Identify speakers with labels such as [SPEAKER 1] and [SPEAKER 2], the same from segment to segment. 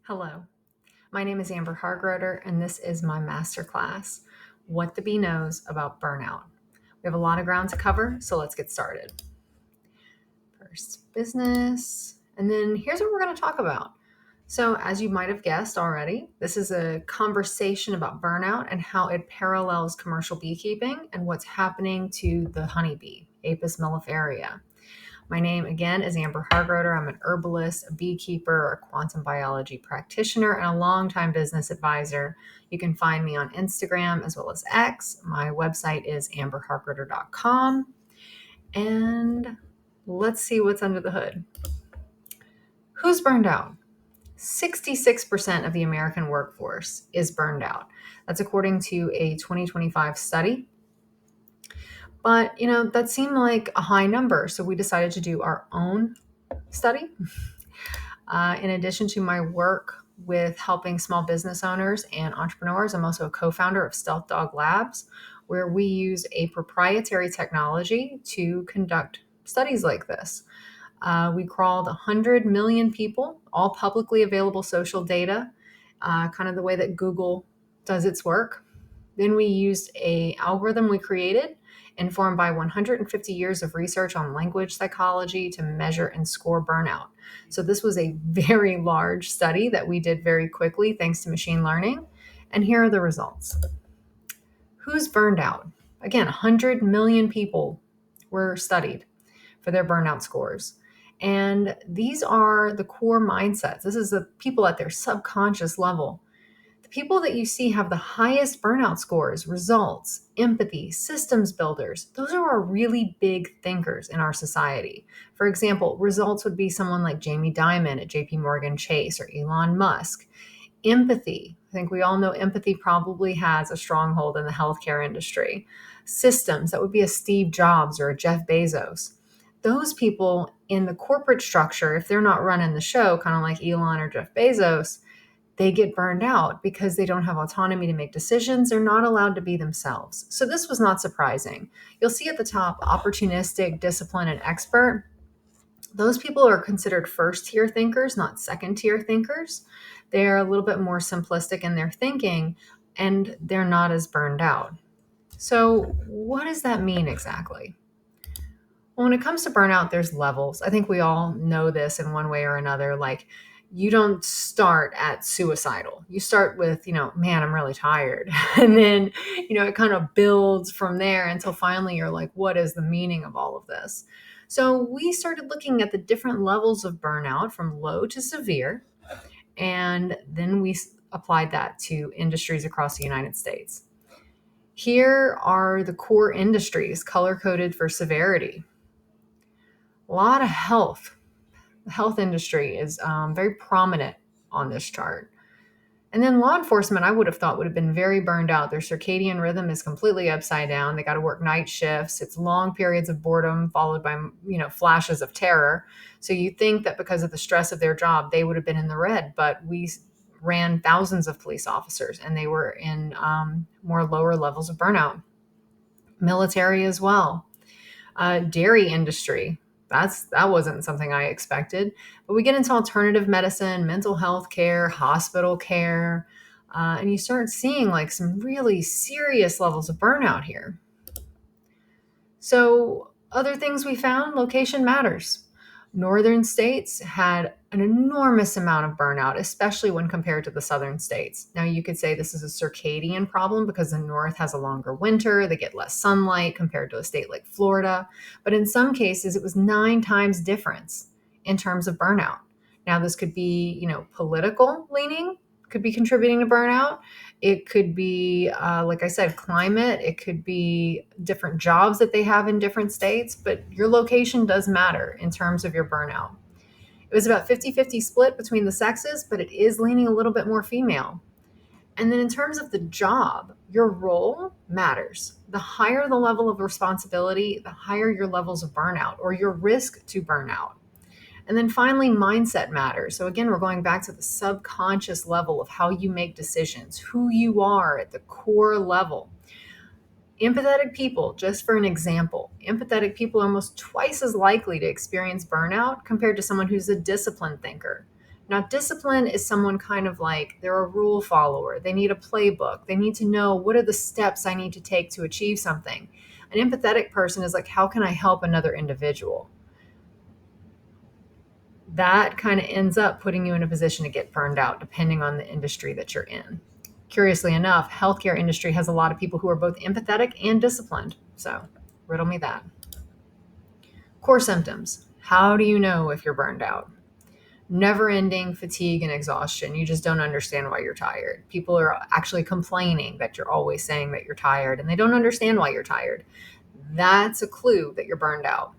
[SPEAKER 1] Hello, my name is Amber Hargroder, and this is my masterclass, What the Bee Knows About Burnout. We have a lot of ground to cover, so let's get started. First, business, and then here's what we're going to talk about. So, as you might have guessed already, this is a conversation about burnout and how it parallels commercial beekeeping and what's happening to the honeybee, Apis mellifera. My name again is Amber Hargroder. I'm an herbalist, a beekeeper, a quantum biology practitioner, and a longtime business advisor. You can find me on Instagram as well as X. My website is amberhargroder.com. And let's see what's under the hood. Who's burned out? 66% of the American workforce is burned out. That's according to a 2025 study. But, that seemed like a high number. So we decided to do our own study. In addition to my work with helping small business owners and entrepreneurs, I'm also a co founder of Stealth Dog Labs, where we use a proprietary technology to conduct studies like this. We crawled 100 million people, all publicly available social data, kind of the way that Google does its work. Then we used a algorithm we created, informed by 150 years of research on language psychology to measure and score burnout. So this was a very large study that we did very quickly thanks to machine learning. And here are the results. Who's burned out? Again, 100 million people were studied for their burnout scores. And these are the core mindsets. This is the people at their subconscious level. The people that you see have the highest burnout scores, results, empathy, systems builders. Those are our really big thinkers in our society. For example, results would be someone like Jamie Dimon at JP Morgan Chase or Elon Musk. Empathy. I think we all know empathy probably has a stronghold in the healthcare industry. Systems, that would be a Steve Jobs or a Jeff Bezos. Those people in the corporate structure, if they're not running the show, kind of like Elon or Jeff Bezos, they get burned out because they don't have autonomy to make decisions. They're not allowed to be themselves. So this was not surprising. You'll see at the top, opportunistic, disciplined, and expert. Those people are considered first tier thinkers, not second tier thinkers. They're a little bit more simplistic in their thinking, and they're not as burned out. So what does that mean exactly? Well, when it comes to burnout, there's levels. I think we all know this in one way or another. Like, you don't start at suicidal. You start with, man, I'm really tired. And then, it kind of builds from there until finally you're like, what is the meaning of all of this? So we started looking at the different levels of burnout from low to severe. And then we applied that to industries across the United States. Here are the core industries color coded for severity. A lot of health. The health industry is very prominent on this chart. And then law enforcement, I would have thought would have been very burned out. Their circadian rhythm is completely upside down. They got to work night shifts. It's long periods of boredom followed by, flashes of terror. So you think that because of the stress of their job, they would have been in the red. But we ran thousands of police officers, and they were in more lower levels of burnout. Military as well. Dairy industry. That wasn't something I expected. But we get into alternative medicine, mental health care, hospital care, and you start seeing like some really serious levels of burnout here. So other things we found, location matters. Northern states had an enormous amount of burnout, especially when compared to the southern states. Now, you could say this is a circadian problem because the north has a longer winter, they get less sunlight compared to a state like Florida. But in some cases, it was 9 times difference in terms of burnout. Now, this could be, political leaning, could be contributing to burnout. It could be, like I said, climate. It could be different jobs that they have in different states, but your location does matter in terms of your burnout. It was about 50-50 split between the sexes, but it is leaning a little bit more female. And then in terms of the job, your role matters. The higher the level of responsibility, the higher your levels of burnout or your risk to burnout. And then finally, mindset matters. So again, we're going back to the subconscious level of how you make decisions, who you are at the core level. Empathetic people, just for an example, empathetic people are almost twice as likely to experience burnout compared to someone who's a disciplined thinker. Now, discipline is someone kind of like they're a rule follower. They need a playbook. They need to know what are the steps I need to take to achieve something. An empathetic person is like, how can I help another individual? That kind of ends up putting you in a position to get burned out depending on the industry that you're in. Curiously enough, healthcare industry has a lot of people who are both empathetic and disciplined. So, riddle me that. Core symptoms. How do you know if you're burned out? Never ending fatigue and exhaustion. You just don't understand why you're tired. People are actually complaining that you're always saying that you're tired and they don't understand why you're tired. That's a clue that you're burned out.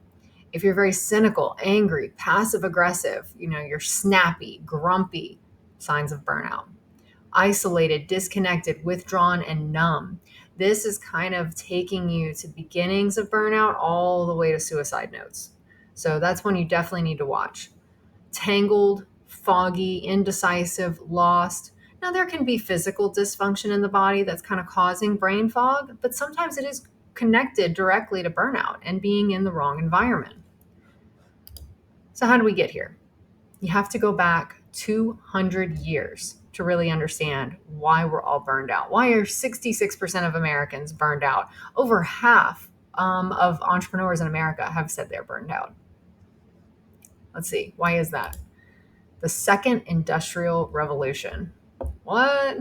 [SPEAKER 1] If you're very cynical, angry, passive aggressive, you're snappy, grumpy, signs of burnout. Isolated, disconnected, withdrawn, and numb. This is kind of taking you to beginnings of burnout all the way to suicide notes. So that's one you definitely need to watch. Tangled, foggy, indecisive, lost. Now, there can be physical dysfunction in the body that's kind of causing brain fog, but sometimes it is connected directly to burnout and being in the wrong environment. So, how do we get here? You have to go back 200 years to really understand why we're all burned out. Why are 66% of Americans burned out? Over half of entrepreneurs in America have said they're burned out. Let's see, why is that? The second industrial revolution. What?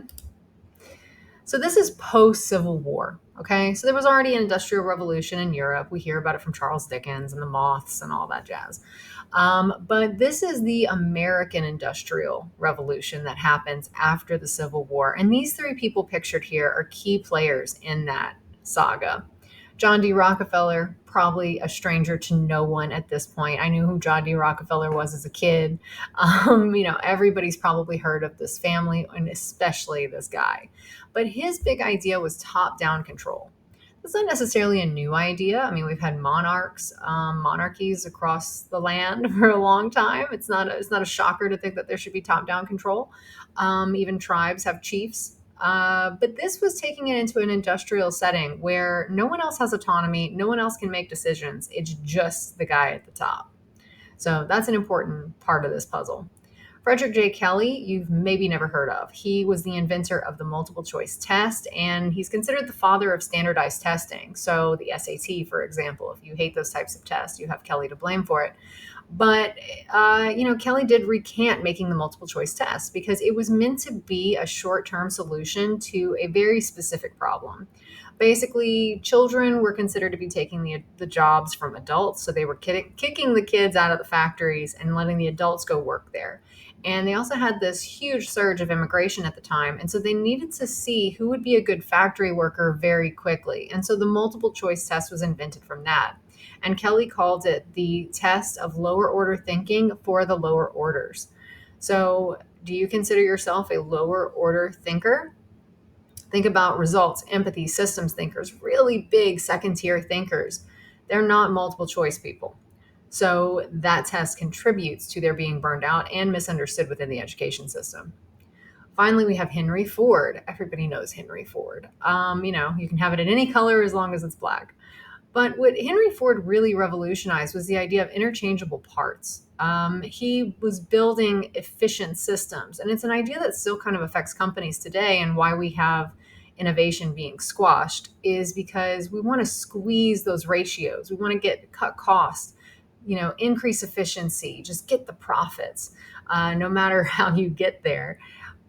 [SPEAKER 1] So this is post-Civil War, okay? So there was already an industrial revolution in Europe. We hear about it from Charles Dickens and the moths and all that jazz. But this is the American industrial revolution that happens after the Civil War. And these three people pictured here are key players in that saga. John D. Rockefeller, probably a stranger to no one at this point. I knew who John D. Rockefeller was as a kid. Everybody's probably heard of this family and especially this guy. But his big idea was top-down control. It's not necessarily a new idea. I mean, we've had monarchies across the land for a long time. It's not a shocker to think that there should be top-down control. Even tribes have chiefs. But this was taking it into an industrial setting where no one else has autonomy, no one else can make decisions. It's just the guy at the top. So that's an important part of this puzzle. Frederick J. Kelly, you've maybe never heard of. He was the inventor of the multiple choice test, and he's considered the father of standardized testing. So the SAT, for example, if you hate those types of tests, you have Kelly to blame for it. But, Kelly did recant making the multiple choice test because it was meant to be a short term solution to a very specific problem. Basically, children were considered to be taking the jobs from adults. So they were kicking the kids out of the factories and letting the adults go work there. And they also had this huge surge of immigration at the time. And so they needed to see who would be a good factory worker very quickly. And so the multiple choice test was invented from that. And Kelly called it the test of lower order thinking for the lower orders. So, do you consider yourself a lower order thinker? Think about results, empathy, systems thinkers, really big second tier thinkers. They're not multiple choice people. So that test contributes to their being burned out and misunderstood within the education system. Finally, we have Henry Ford. Everybody knows Henry Ford. You can have it in any color as long as it's black. But what Henry Ford really revolutionized was the idea of interchangeable parts. He was building efficient systems, and it's an idea that still kind of affects companies today. And why we have innovation being squashed is because we want to squeeze those ratios. We want to cut costs, increase efficiency, just get the profits, no matter how you get there.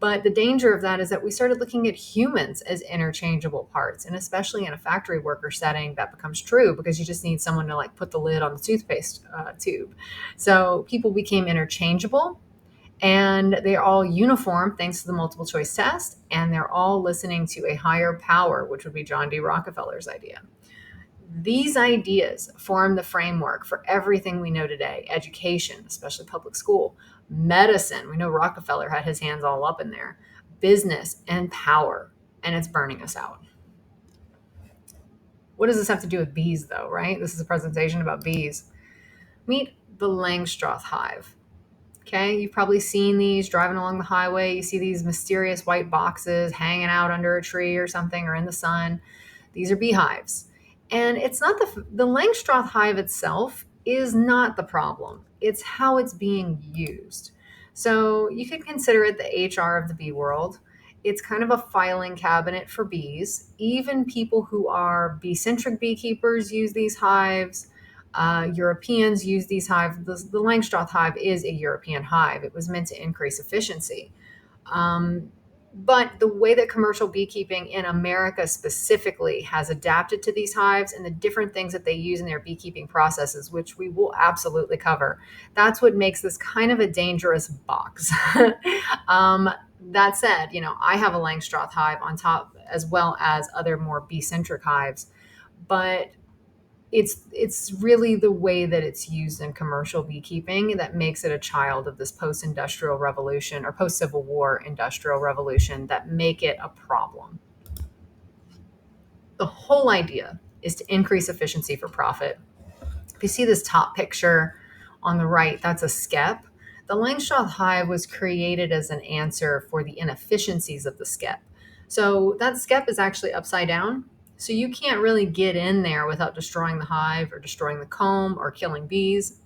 [SPEAKER 1] But the danger of that is that we started looking at humans as interchangeable parts. And especially in a factory worker setting, that becomes true because you just need someone to put the lid on the toothpaste tube. So people became interchangeable and they're all uniform thanks to the multiple choice test. And they're all listening to a higher power, which would be John D. Rockefeller's idea. These ideas form the framework for everything we know today: education, especially public school, medicine. We know Rockefeller had his hands all up in there, business, and power, and it's burning us out. What does this have to do with bees, though, right? This is a presentation about bees. Meet the Langstroth hive. Okay, you've probably seen these driving along the highway. You see these mysterious white boxes hanging out under a tree or something or in the sun. These are beehives. And it's not the Langstroth hive itself is not the problem. It's how it's being used. So you could consider it the HR of the bee world. It's kind of a filing cabinet for bees. Even people who are bee-centric beekeepers use these hives. Europeans use these hives. The Langstroth hive is a European hive. It was meant to increase efficiency. Um, but the way that commercial beekeeping in America specifically has adapted to these hives and the different things that they use in their beekeeping processes, which we will absolutely cover, that's what makes this kind of a dangerous box. um, that said, I have a Langstroth hive on top as well as other more bee-centric hives, but it's really the way that it's used in commercial beekeeping that makes it a child of this post-industrial revolution or post-Civil War industrial revolution that make it a problem. The whole idea is to increase efficiency for profit. If you see this top picture on the right, that's a skep. The Langstroth hive was created as an answer for the inefficiencies of the skep. So that skep is actually upside down. So you can't really get in there without destroying the hive or destroying the comb or killing bees.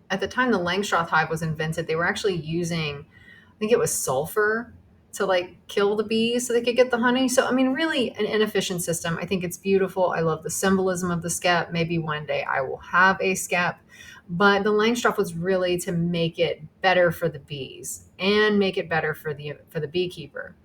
[SPEAKER 1] At the time the Langstroth hive was invented, they were actually using, I think it was sulfur to like kill the bees so they could get the honey. So, I mean, really an inefficient system. I think it's beautiful. I love the symbolism of the skep. Maybe one day I will have a skep. But the Langstroth was really to make it better for the bees and make it better for the beekeeper.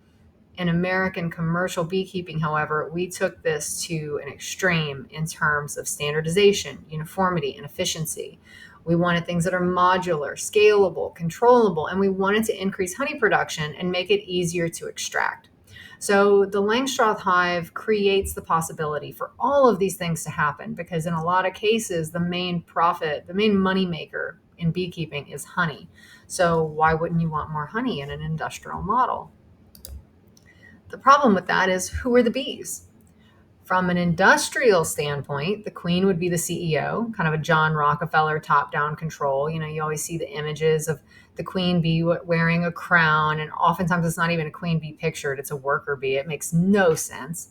[SPEAKER 1] In American commercial beekeeping, however, we took this to an extreme in terms of standardization, uniformity, and efficiency. We wanted things that are modular, scalable, controllable, and we wanted to increase honey production and make it easier to extract. So the Langstroth hive creates the possibility for all of these things to happen because in a lot of cases, the main profit, the main money maker in beekeeping is honey. So why wouldn't you want more honey in an industrial model? The problem with that is, who are the bees? From an industrial standpoint, the queen would be the CEO, kind of a John Rockefeller top down control. You always see the images of the queen bee wearing a crown, and oftentimes it's not even a queen bee pictured, it's a worker bee. It makes no sense.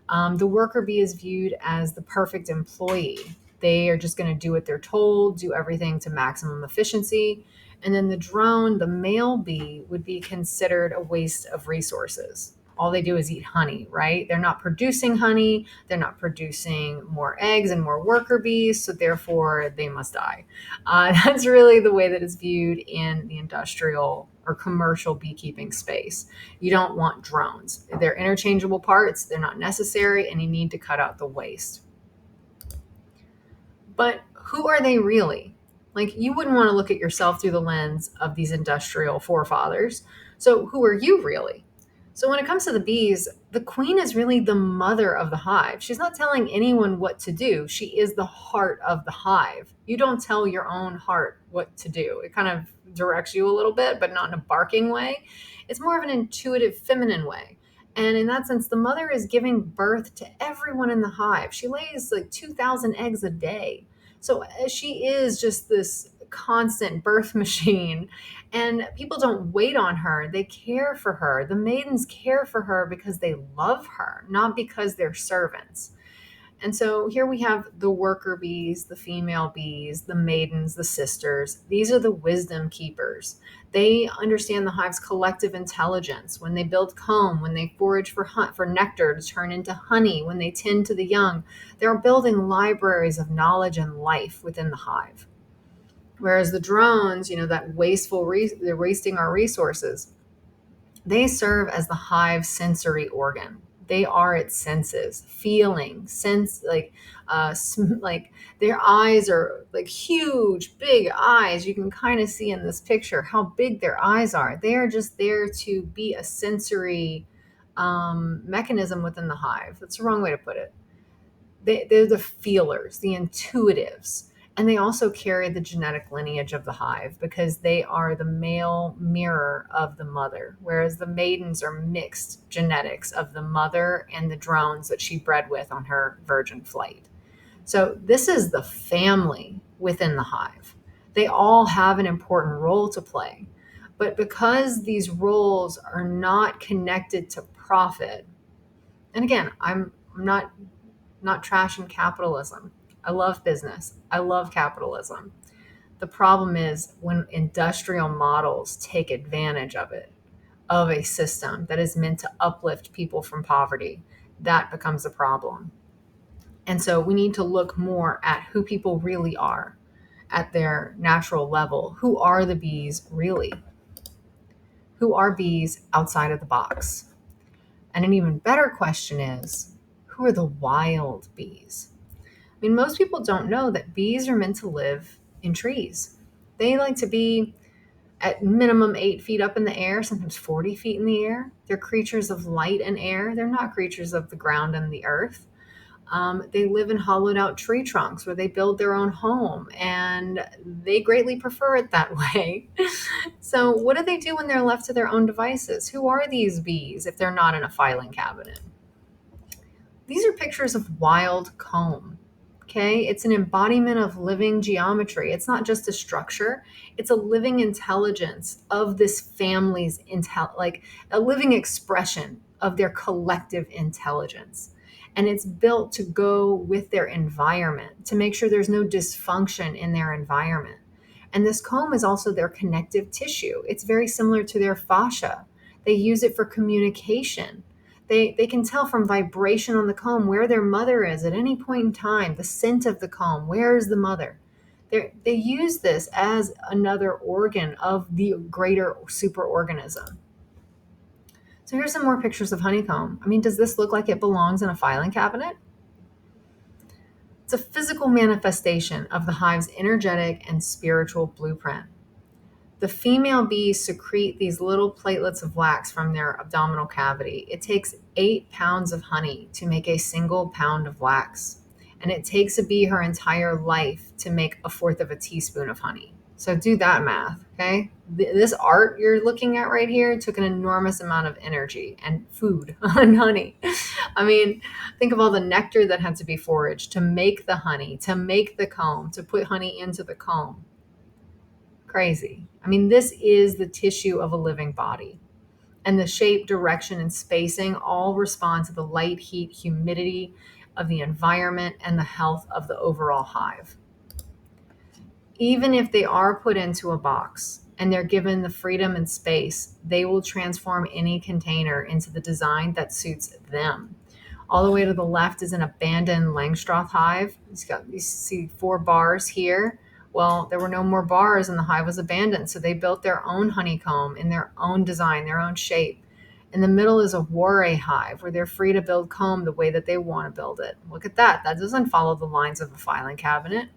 [SPEAKER 1] The worker bee is viewed as the perfect employee. They are just going to do what they're told, do everything to maximum efficiency. And then the drone, the male bee, would be considered a waste of resources. All they do is eat honey, right? They're not producing honey. They're not producing more eggs and more worker bees. So therefore, they must die. That's really the way that it's viewed in the industrial or commercial beekeeping space. You don't want drones. They're interchangeable parts. They're not necessary, and you need to cut out the waste. But who are they really? Like, you wouldn't want to look at yourself through the lens of these industrial forefathers. So, who are you really? So, when it comes to the bees, the queen is really the mother of the hive. She's not telling anyone what to do. She is the heart of the hive. You don't tell your own heart what to do. It kind of directs you a little bit, but not in a barking way. It's more of an intuitive, feminine way. And in that sense, the mother is giving birth to everyone in the hive. She lays like 2,000 eggs a day. So she is just this constant birth machine. And people don't wait on her. They care for her. The maidens care for her because they love her, not because they're servants. And so here we have the worker bees, the female bees, the maidens, the sisters. These are the wisdom keepers. They understand the hive's collective intelligence. When they build comb, when they forage for nectar to turn into honey, when they tend to the young, they're building libraries of knowledge and life within the hive. Whereas the drones, that they're wasting our resources. They serve as the hive sensory organ. They are its senses, feeling, sense, like their eyes are like huge, big eyes. You can kind of see in this picture how big their eyes are. They are just there to be a sensory mechanism within the hive. That's the wrong way to put it. They're the feelers, the intuitives. And they also carry the genetic lineage of the hive because they are the male mirror of the mother, whereas the maidens are mixed genetics of the mother and the drones that she bred with on her virgin flight. So this is the family within the hive. They all have an important role to play. But because these roles are not connected to profit, and again, I'm not trashing capitalism. I love business. I love capitalism. The problem is when industrial models take advantage of it, of a system that is meant to uplift people from poverty, that becomes a problem. And so we need to look more at who people really are at their natural level. Who are the bees really? Who are bees outside of the box? And an even better question is, who are the wild bees? I mean, most people don't know that bees are meant to live in trees. They like to be at minimum 8 feet up in the air, sometimes 40 feet in the air. They're creatures of light and air. They're not creatures of the ground and the earth. They live in hollowed out tree trunks where they build their own home, and they greatly prefer it that way. So, what do they do when they're left to their own devices? Who are these bees if they're not in a filing cabinet? These are pictures of wild comb. Okay, it's an embodiment of living geometry. It's not just a structure, it's a living intelligence of this family's like a living expression of their collective intelligence. And it's built to go with their environment, to make sure there's no dysfunction in their environment. And this comb is also their connective tissue. It's very similar to their fascia. They use it for communication. They can tell from vibration on the comb where their mother is at any point in time, the scent of the comb, where is the mother? They use this as another organ of the greater superorganism. So here's some more pictures of honeycomb. I mean, does this look like it belongs in a filing cabinet? It's a physical manifestation of the hive's energetic and spiritual blueprint. The female bees secrete these little platelets of wax from their abdominal cavity. It takes 8 pounds of honey to make a single pound of wax. And it takes a bee her entire life to make a fourth of a teaspoon of honey. So do that math, okay? This art you're looking at right here took an enormous amount of energy and food and honey. I mean, think of all the nectar that had to be foraged to make the honey, to make the comb, to put honey into the comb. Crazy. I mean, this is the tissue of a living body. And the shape, direction, and spacing all respond to the light, heat, humidity of the environment and the health of the overall hive. Even if they are put into a box and they're given the freedom and space, they will transform any container into the design that suits them. All the way to the left is an abandoned Langstroth hive. You see 4 bars here. Well, there were no more bars and the hive was abandoned. So they built their own honeycomb in their own design, their own shape. In the middle is a Warre hive where they're free to build comb the way that they want to build it. Look at that. That doesn't follow the lines of a filing cabinet.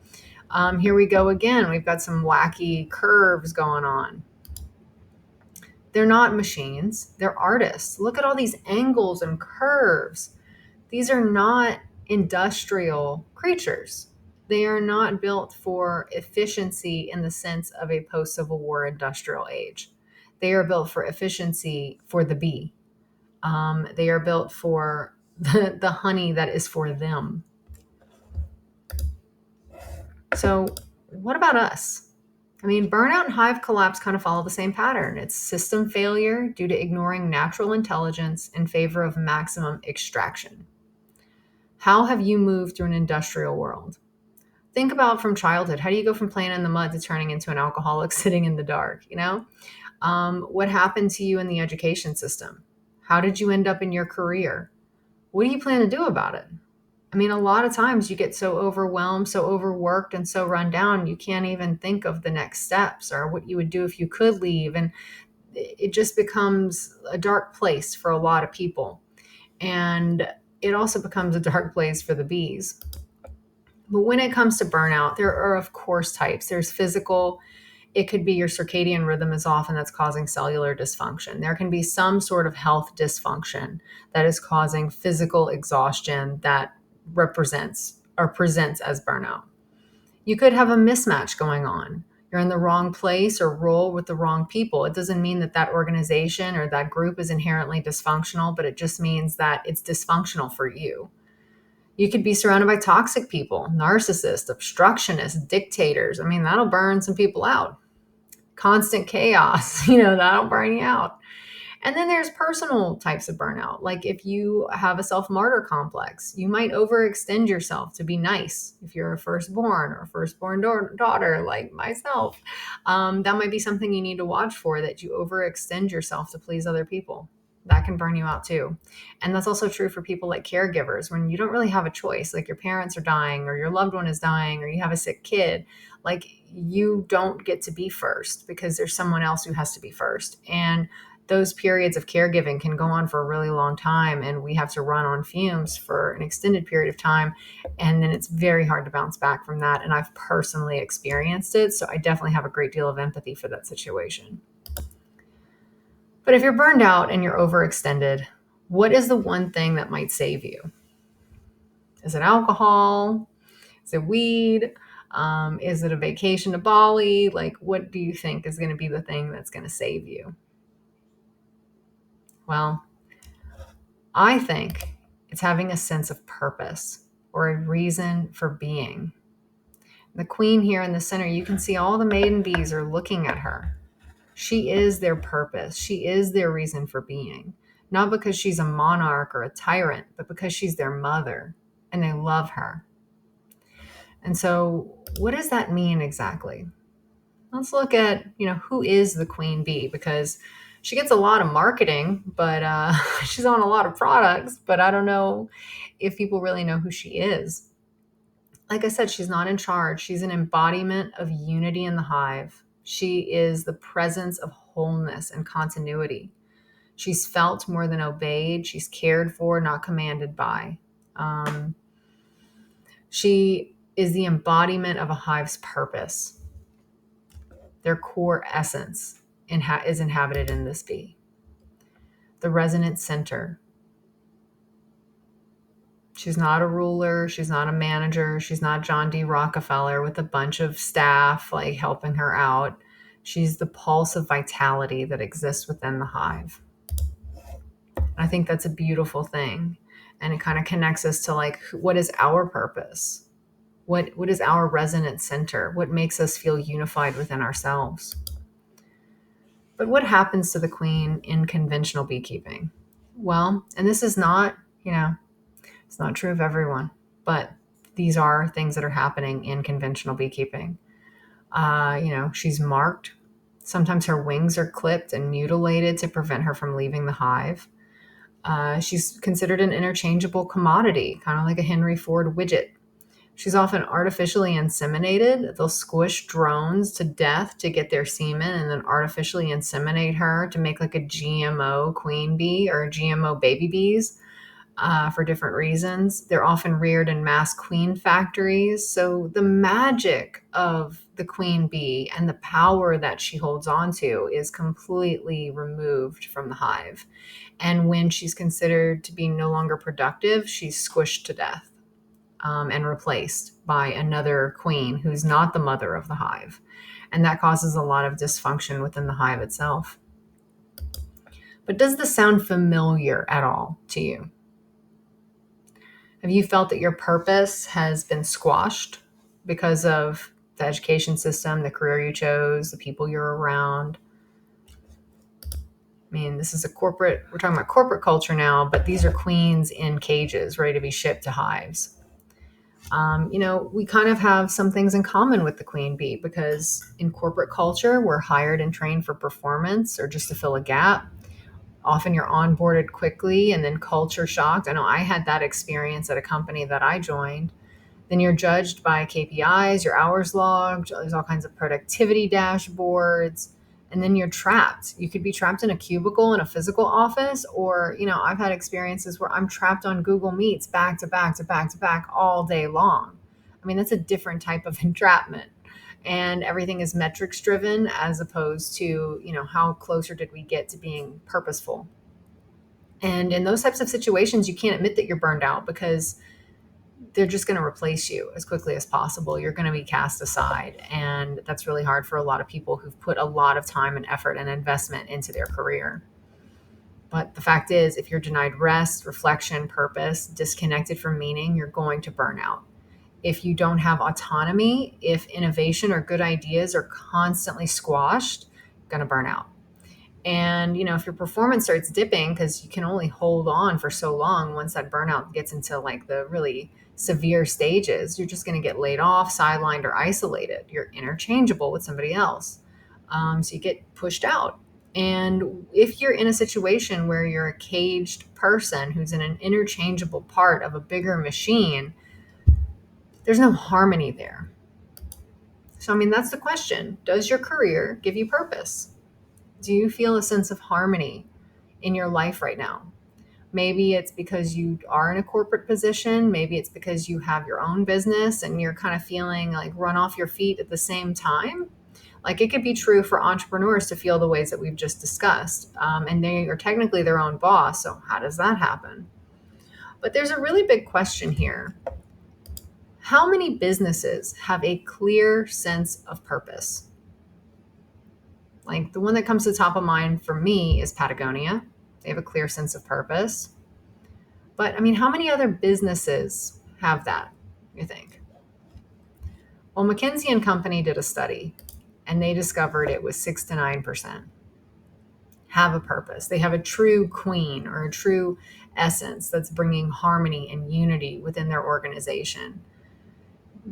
[SPEAKER 1] Here we go again. We've got some wacky curves going on. They're not machines. They're artists. Look at all these angles and curves. These are not industrial creatures. They are not built for efficiency in the sense of a post-Civil War industrial age. They are built for efficiency for the bee. They are built for the honey that is for them. So what about us? I mean, burnout and hive collapse kind of follow the same pattern. It's system failure due to ignoring natural intelligence in favor of maximum extraction. How have you moved through an industrial world? Think about from childhood. How do you go from playing in the mud to turning into an alcoholic sitting in the dark? What happened to you in the education system? How did you end up in your career? What do you plan to do about it? I mean, a lot of times you get so overwhelmed, so overworked, and so run down, you can't even think of the next steps or what you would do if you could leave. And it just becomes a dark place for a lot of people. And it also becomes a dark place for the bees. But when it comes to burnout, there are, of course, types. There's physical. It could be your circadian rhythm is off and that's causing cellular dysfunction. There can be some sort of health dysfunction that is causing physical exhaustion that represents or presents as burnout. You could have a mismatch going on. You're in the wrong place or role with the wrong people. It doesn't mean that that organization or that group is inherently dysfunctional, but it just means that it's dysfunctional for you. You could be surrounded by toxic people, narcissists, obstructionists, dictators. I mean, that'll burn some people out. Constant chaos, that'll burn you out. And then there's personal types of burnout. Like if you have a self martyr complex, you might overextend yourself to be nice. If you're a firstborn or firstborn daughter, like myself, that might be something you need to watch for, that you overextend yourself to please other people. That can burn you out too. And that's also true for people like caregivers, when you don't really have a choice, like your parents are dying or your loved one is dying or you have a sick kid. Like you don't get to be first because there's someone else who has to be first. And those periods of caregiving can go on for a really long time, and we have to run on fumes for an extended period of time. And then it's very hard to bounce back from that. And I've personally experienced it. So I definitely have a great deal of empathy for that situation. But if you're burned out and you're overextended, what is the one thing that might save you? Is it alcohol? Is it weed? Is it a vacation to Bali? Like, what do you think is going to be the thing that's going to save you? Well, I think it's having a sense of purpose or a reason for being. The queen here in the center, you can see all the maiden bees are looking at her. She is their purpose. She is their reason for being. Not because she's a monarch or a tyrant, but because she's their mother and they love her. And so, what does that mean exactly? Let's look at, who is the queen bee, because she gets a lot of marketing, but she's on a lot of products, but I don't know if people really know who she is. Like I said, she's not in charge. She's an embodiment of unity in the hive. She is the presence of wholeness and continuity. She's felt more than obeyed. She's cared for, not commanded by. She is the embodiment of a hive's purpose. Their core essence is inhabited in this bee. The resonant center. She's not a ruler. She's not a manager. She's not John D. Rockefeller with a bunch of staff like helping her out. She's the pulse of vitality that exists within the hive. I think that's a beautiful thing. And it kind of connects us to like, what is our purpose? What is our resonant center? What makes us feel unified within ourselves? But what happens to the queen in conventional beekeeping? Well, and this is not, it's not true of everyone, but these are things that are happening in conventional beekeeping. She's marked. Sometimes her wings are clipped and mutilated to prevent her from leaving the hive. She's considered an interchangeable commodity, kind of like a Henry Ford widget. She's often artificially inseminated. They'll squish drones to death to get their semen and then artificially inseminate her to make like a GMO queen bee or GMO baby bees for different reasons. They're often reared in mass queen factories. So the magic of the queen bee and the power that she holds on to is completely removed from the hive. And when she's considered to be no longer productive, she's squished to death. And replaced by another queen who's not the mother of the hive. And that causes a lot of dysfunction within the hive itself. But does this sound familiar at all to you? Have you felt that your purpose has been squashed because of the education system, the career you chose, the people you're around? I mean, this is we're talking about corporate culture now, but these are queens in cages ready to be shipped to hives. We kind of have some things in common with the queen bee, because in corporate culture, we're hired and trained for performance or just to fill a gap. Often you're onboarded quickly and then culture shocked. I know I had that experience at a company that I joined. Then you're judged by KPIs, your hours logged, there's all kinds of productivity dashboards, and then you're trapped. You could be trapped in a cubicle in a physical office, or, I've had experiences where I'm trapped on Google Meets back to back to back to back all day long. I mean, that's a different type of entrapment. And everything is metrics driven as opposed to, how closer did we get to being purposeful? And in those types of situations, you can't admit that you're burned out because they're just going to replace you as quickly as possible. You're going to be cast aside. And that's really hard for a lot of people who've put a lot of time and effort and investment into their career. But the fact is, if you're denied rest, reflection, purpose, disconnected from meaning, you're going to burn out. If you don't have autonomy, if innovation or good ideas are constantly squashed, you're going to burn out. And, if your performance starts dipping because you can only hold on for so long, once that burnout gets into like the really severe stages, you're just going to get laid off, sidelined, or isolated. You're interchangeable with somebody else. So you get pushed out. And if you're in a situation where you're a caged person who's in an interchangeable part of a bigger machine, there's no harmony there. So, I mean, that's the question. Does your career give you purpose? Do you feel a sense of harmony in your life right now? Maybe it's because you are in a corporate position. Maybe it's because you have your own business and you're kind of feeling like run off your feet at the same time. Like it could be true for entrepreneurs to feel the ways that we've just discussed. And they are technically their own boss. So, how does that happen? But there's a really big question here. How many businesses have a clear sense of purpose? Like the one that comes to the top of mind for me is Patagonia. They have a clear sense of purpose. But I mean, how many other businesses have that, you think? Well, McKinsey and Company did a study and they discovered it was 6 to 9% have a purpose. They have a true queen or a true essence that's bringing harmony and unity within their organization.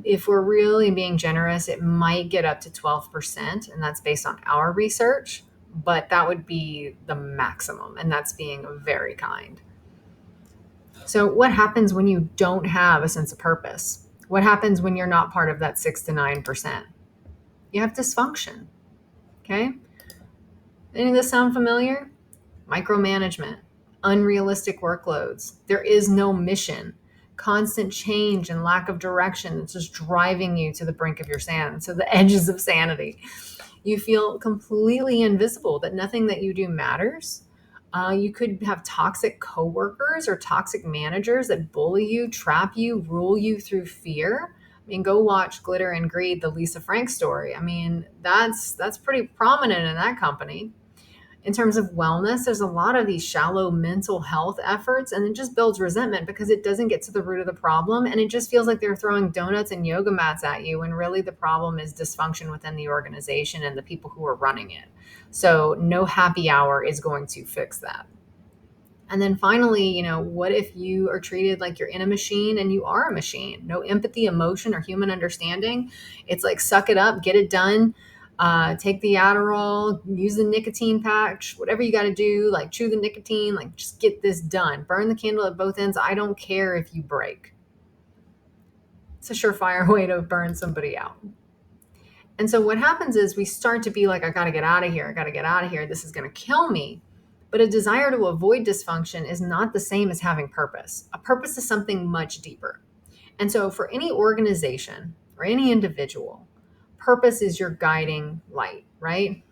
[SPEAKER 1] If we're really being generous, it might get up to 12%, and that's based on our research, but that would be the maximum, and that's being very kind. So, what happens when you don't have a sense of purpose? What happens when you're not part of that 6 to 9%? You have dysfunction. Okay. Any of this sound familiar? Micromanagement, unrealistic workloads. There is no mission, constant change and lack of direction that's just driving you to the brink of your sand, to the edges of sanity. You feel completely invisible, that nothing that you do matters. You could have toxic coworkers or toxic managers that bully you, trap you, rule you through fear. I mean, go watch Glitter and Greed, the Lisa Frank story. I mean, that's pretty prominent in that company. In terms of wellness, there's a lot of these shallow mental health efforts, and it just builds resentment because it doesn't get to the root of the problem. And it just feels like they're throwing donuts and yoga mats at you. And really, the problem is dysfunction within the organization and the people who are running it. So, no happy hour is going to fix that. And then finally, what if you are treated like you're in a machine and you are a machine? No empathy, emotion, or human understanding. It's like suck it up, get it done. Take the Adderall, use the nicotine patch, whatever you got to do, like chew the nicotine, like just get this done. Burn the candle at both ends. I don't care if you break. It's a surefire way to burn somebody out. And so what happens is we start to be like, I got to get out of here. I got to get out of here. This is going to kill me. But a desire to avoid dysfunction is not the same as having purpose. A purpose is something much deeper. And so for any organization or any individual, purpose is your guiding light, right?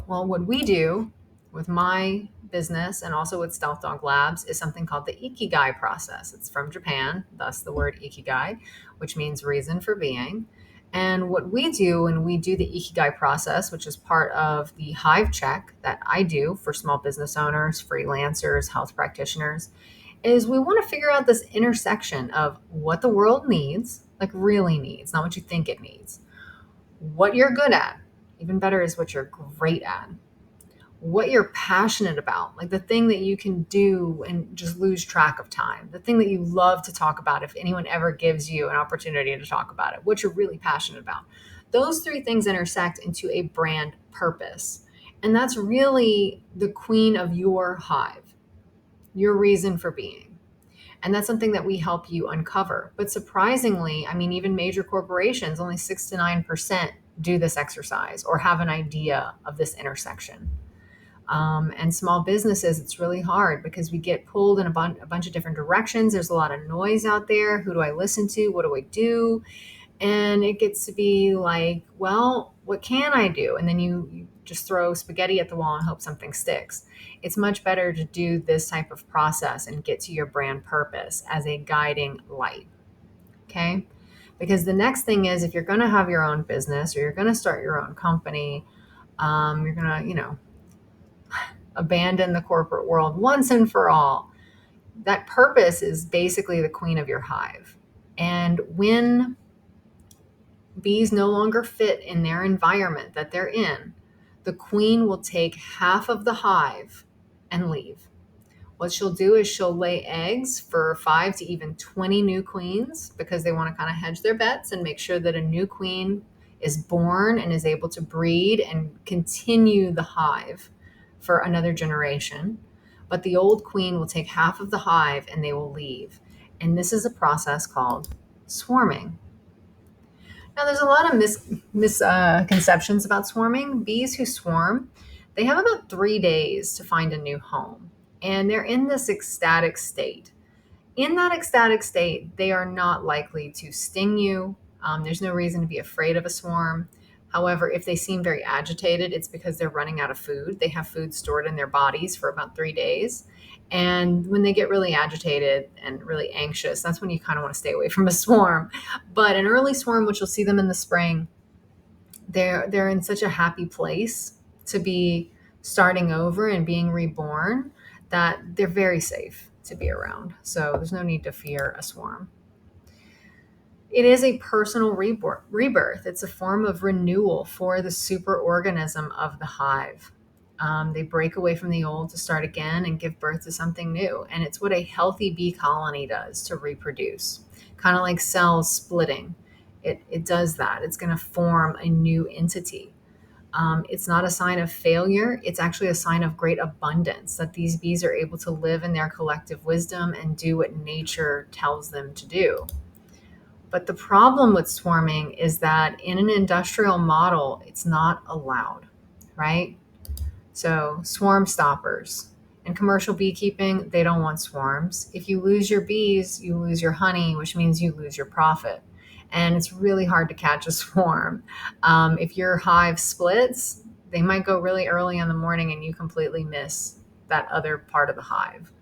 [SPEAKER 1] Well, what we do with my business and also with Stealth Dog Labs is something called the Ikigai process. It's from Japan, thus the word Ikigai, which means reason for being. And what we do when we do the Ikigai process, which is part of the hive check that I do for small business owners, freelancers, health practitioners, is we want to figure out this intersection of what the world needs, like really needs, not what you think it needs, what you're good at. Even better is what you're great at, what you're passionate about, like the thing that you can do and just lose track of time, the thing that you love to talk about if anyone ever gives you an opportunity to talk about it, what you're really passionate about. Those three things intersect into a brand purpose. And that's really the queen of your hive, your reason for being. And that's something that we help you uncover. But surprisingly, I mean, even major corporations, only 6 to 9% do this exercise or have an idea of this intersection. And small businesses, it's really hard because we get pulled in a bunch of different directions. There's a lot of noise out there. Who do I listen to? What do I do? And it gets to be like, well, what can I do? And then you just throw spaghetti at the wall and hope something sticks. It's much better to do this type of process and get to your brand purpose as a guiding light. Okay? Because the next thing is if you're going to have your own business or you're going to start your own company, you're going to, abandon the corporate world once and for all. That purpose is basically the queen of your hive. And when bees no longer fit in their environment that they're in, The queen will take half of the hive and leave. What she'll do is she'll lay eggs for 5 to even 20 new queens because they want to kind of hedge their bets and make sure that a new queen is born and is able to breed and continue the hive for another generation. But the old queen will take half of the hive and they will leave. And this is a process called swarming. Now, there's a lot of misconceptions about swarming. Bees who swarm, they have about 3 days to find a new home, and they're in this ecstatic state. In that ecstatic state, they are not likely to sting you. There's no reason to be afraid of a swarm. However, if they seem very agitated, it's because they're running out of food. They have food stored in their bodies for about 3 days. And when they get really agitated and really anxious, that's when you kind of want to stay away from a swarm. But an early swarm, which you'll see them in the spring, they're in such a happy place to be starting over and being reborn that they're very safe to be around. So there's no need to fear a swarm. It is a personal rebirth. It's a form of renewal for the superorganism of the hive. They break away from the old to start again and give birth to something new. And it's what a healthy bee colony does to reproduce, kind of like cells splitting. It does that. It's going to form a new entity. It's not a sign of failure. It's actually a sign of great abundance that these bees are able to live in their collective wisdom and do what nature tells them to do. But the problem with swarming is that in an industrial model, it's not allowed, right? So, swarm stoppers. In commercial beekeeping, they don't want swarms. If you lose your bees, you lose your honey, which means you lose your profit. And it's really hard to catch a swarm. If your hive splits, they might go really early in the morning and you completely miss that other part of the hive.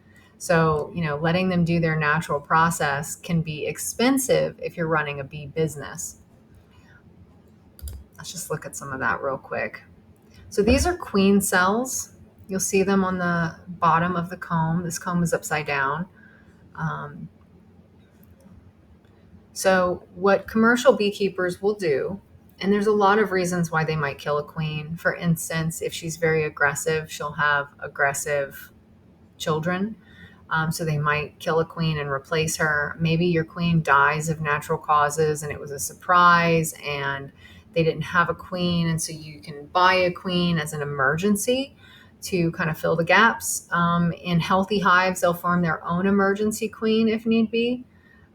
[SPEAKER 1] So, letting them do their natural process can be expensive if you're running a bee business. Let's just look at some of that real quick. So these are queen cells. You'll see them on the bottom of the comb. This comb is upside down. So what commercial beekeepers will do, and there's a lot of reasons why they might kill a queen. For instance, if she's very aggressive, she'll have aggressive children. So they might kill a queen and replace her. Maybe your queen dies of natural causes and it was a surprise and they didn't have a queen. And so you can buy a queen as an emergency to kind of fill the gaps. In healthy hives, they'll form their own emergency queen if need be.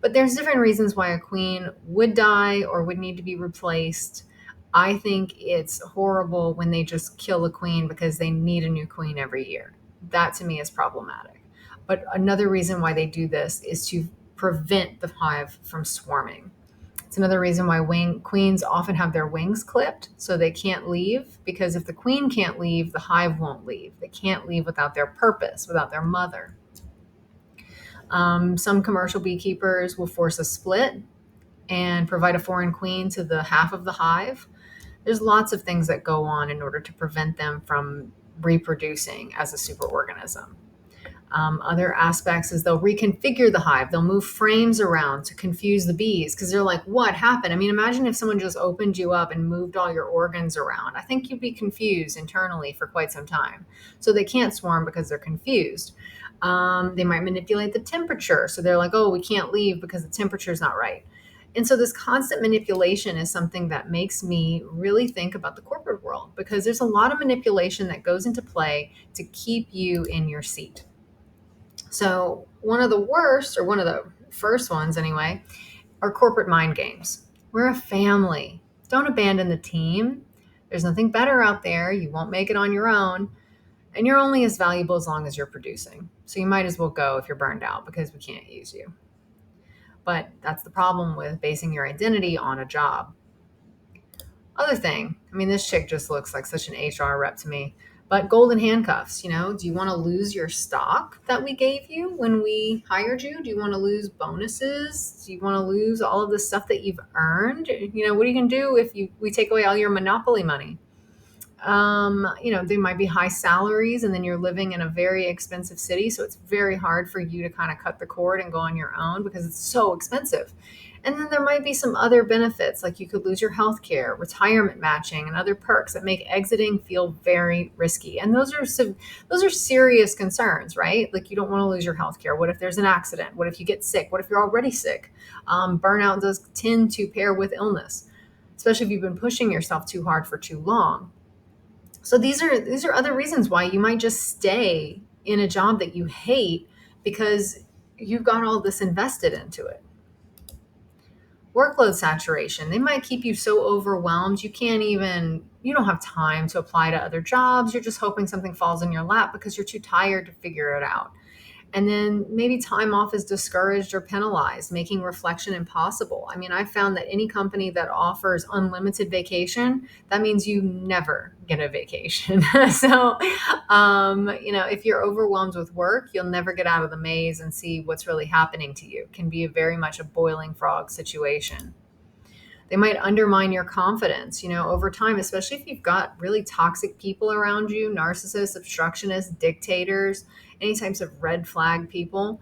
[SPEAKER 1] But there's different reasons why a queen would die or would need to be replaced. I think it's horrible when they just kill a queen because they need a new queen every year. That to me is problematic. But another reason why they do this is to prevent the hive from swarming. It's another reason why queens often have their wings clipped so they can't leave, because if the queen can't leave, the hive won't leave. They can't leave without their purpose, without their mother. Some commercial beekeepers will force a split and provide a foreign queen to the half of the hive. There's lots of things that go on in order to prevent them from reproducing as a superorganism. Other aspects is they'll reconfigure the hive. They'll move frames around to confuse the bees because they're like, what happened? I mean, imagine if someone just opened you up and moved all your organs around. I think you'd be confused internally for quite some time. So they can't swarm because they're confused. They might manipulate the temperature. So they're like, oh, we can't leave because the temperature is not right. And so this constant manipulation is something that makes me really think about the corporate world, because there's a lot of manipulation that goes into play to keep you in your seat. So one of the worst, or one of the first ones anyway, are corporate mind games. We're a family. Don't abandon the team. There's nothing better out there. You won't make it on your own. And you're only as valuable as long as you're producing. So you might as well go if you're burned out because we can't use you. But that's the problem with basing your identity on a job. Other thing, I mean, this chick just looks like such an HR rep to me. But golden handcuffs, do you want to lose your stock that we gave you when we hired you? Do you want to lose bonuses? Do you want to lose all of the stuff that you've earned? What are you going to do if we take away all your monopoly money? There might be high salaries and then you're living in a very expensive city. So it's very hard for you to kind of cut the cord and go on your own because it's so expensive. And then there might be some other benefits, like you could lose your health care, retirement matching, and other perks that make exiting feel very risky. And those are serious concerns, right? Like you don't want to lose your health care. What if there's an accident? What if you get sick? What if you're already sick? Burnout does tend to pair with illness, especially if you've been pushing yourself too hard for too long. So these are other reasons why you might just stay in a job that you hate because you've got all this invested into it. Workload saturation. They might keep you so overwhelmed you don't have time to apply to other jobs. You're just hoping something falls in your lap because you're too tired to figure it out. And then maybe time off is discouraged or penalized, making reflection impossible. I mean, I found that any company that offers unlimited vacation, that means you never get a vacation. So, if you're overwhelmed with work, you'll never get out of the maze and see what's really happening to you. It can be very much a boiling frog situation. They might undermine your confidence, over time, especially if you've got really toxic people around you, narcissists, obstructionists, dictators, any types of red flag people.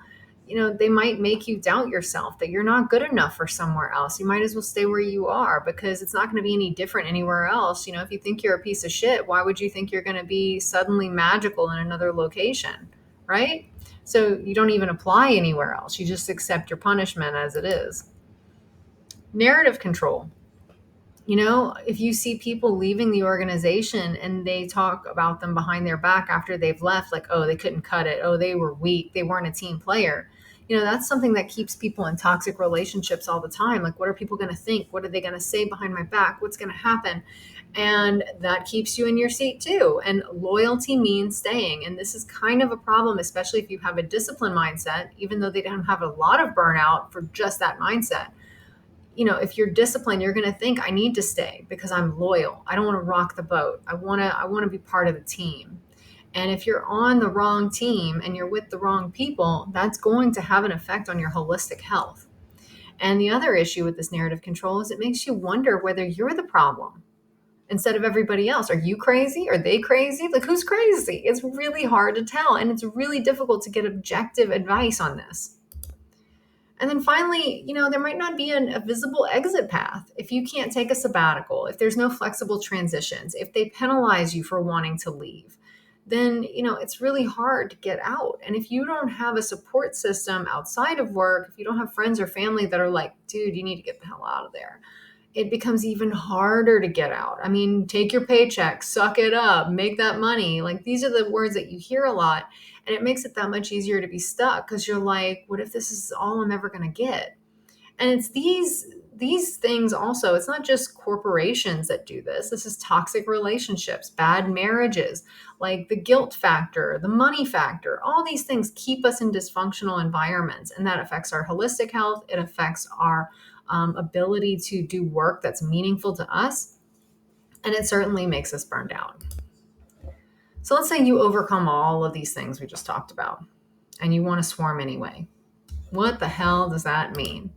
[SPEAKER 1] They might make you doubt yourself that you're not good enough for somewhere else. You might as well stay where you are because it's not going to be any different anywhere else. If you think you're a piece of shit, why would you think you're going to be suddenly magical in another location? Right? So you don't even apply anywhere else. You just accept your punishment as it is. Narrative control. If you see people leaving the organization and they talk about them behind their back after they've left, like, oh, they couldn't cut it. Oh, they were weak. They weren't a team player. That's something that keeps people in toxic relationships all the time. Like, what are people going to think? What are they going to say behind my back? What's going to happen? And that keeps you in your seat too. And loyalty means staying. And this is kind of a problem, especially if you have a discipline mindset, even though they don't have a lot of burnout for just that mindset. If you're disciplined, you're going to think I need to stay because I'm loyal. I don't want to rock the boat. I want to be part of the team. And if you're on the wrong team and you're with the wrong people, that's going to have an effect on your holistic health. And the other issue with this narrative control is it makes you wonder whether you're the problem instead of everybody else. Are you crazy? Are they crazy? Like, who's crazy? It's really hard to tell. And it's really difficult to get objective advice on this. And then finally, there might not be a visible exit path. If you can't take a sabbatical, if there's no flexible transitions, if they penalize you for wanting to leave, then, it's really hard to get out. And if you don't have a support system outside of work, if you don't have friends or family that are like, dude, you need to get the hell out of there, it becomes even harder to get out. I mean, take your paycheck, suck it up, make that money. Like, these are the words that you hear a lot. And it makes it that much easier to be stuck because you're like, what if this is all I'm ever going to get? And it's these things also. It's not just corporations that do this. This is toxic relationships, bad marriages, like the guilt factor, the money factor. All these things keep us in dysfunctional environments, and that affects our holistic health. It affects our ability to do work that's meaningful to us, and it certainly makes us burned out. So let's say you overcome all of these things we just talked about and you want to swarm anyway. What the hell does that mean?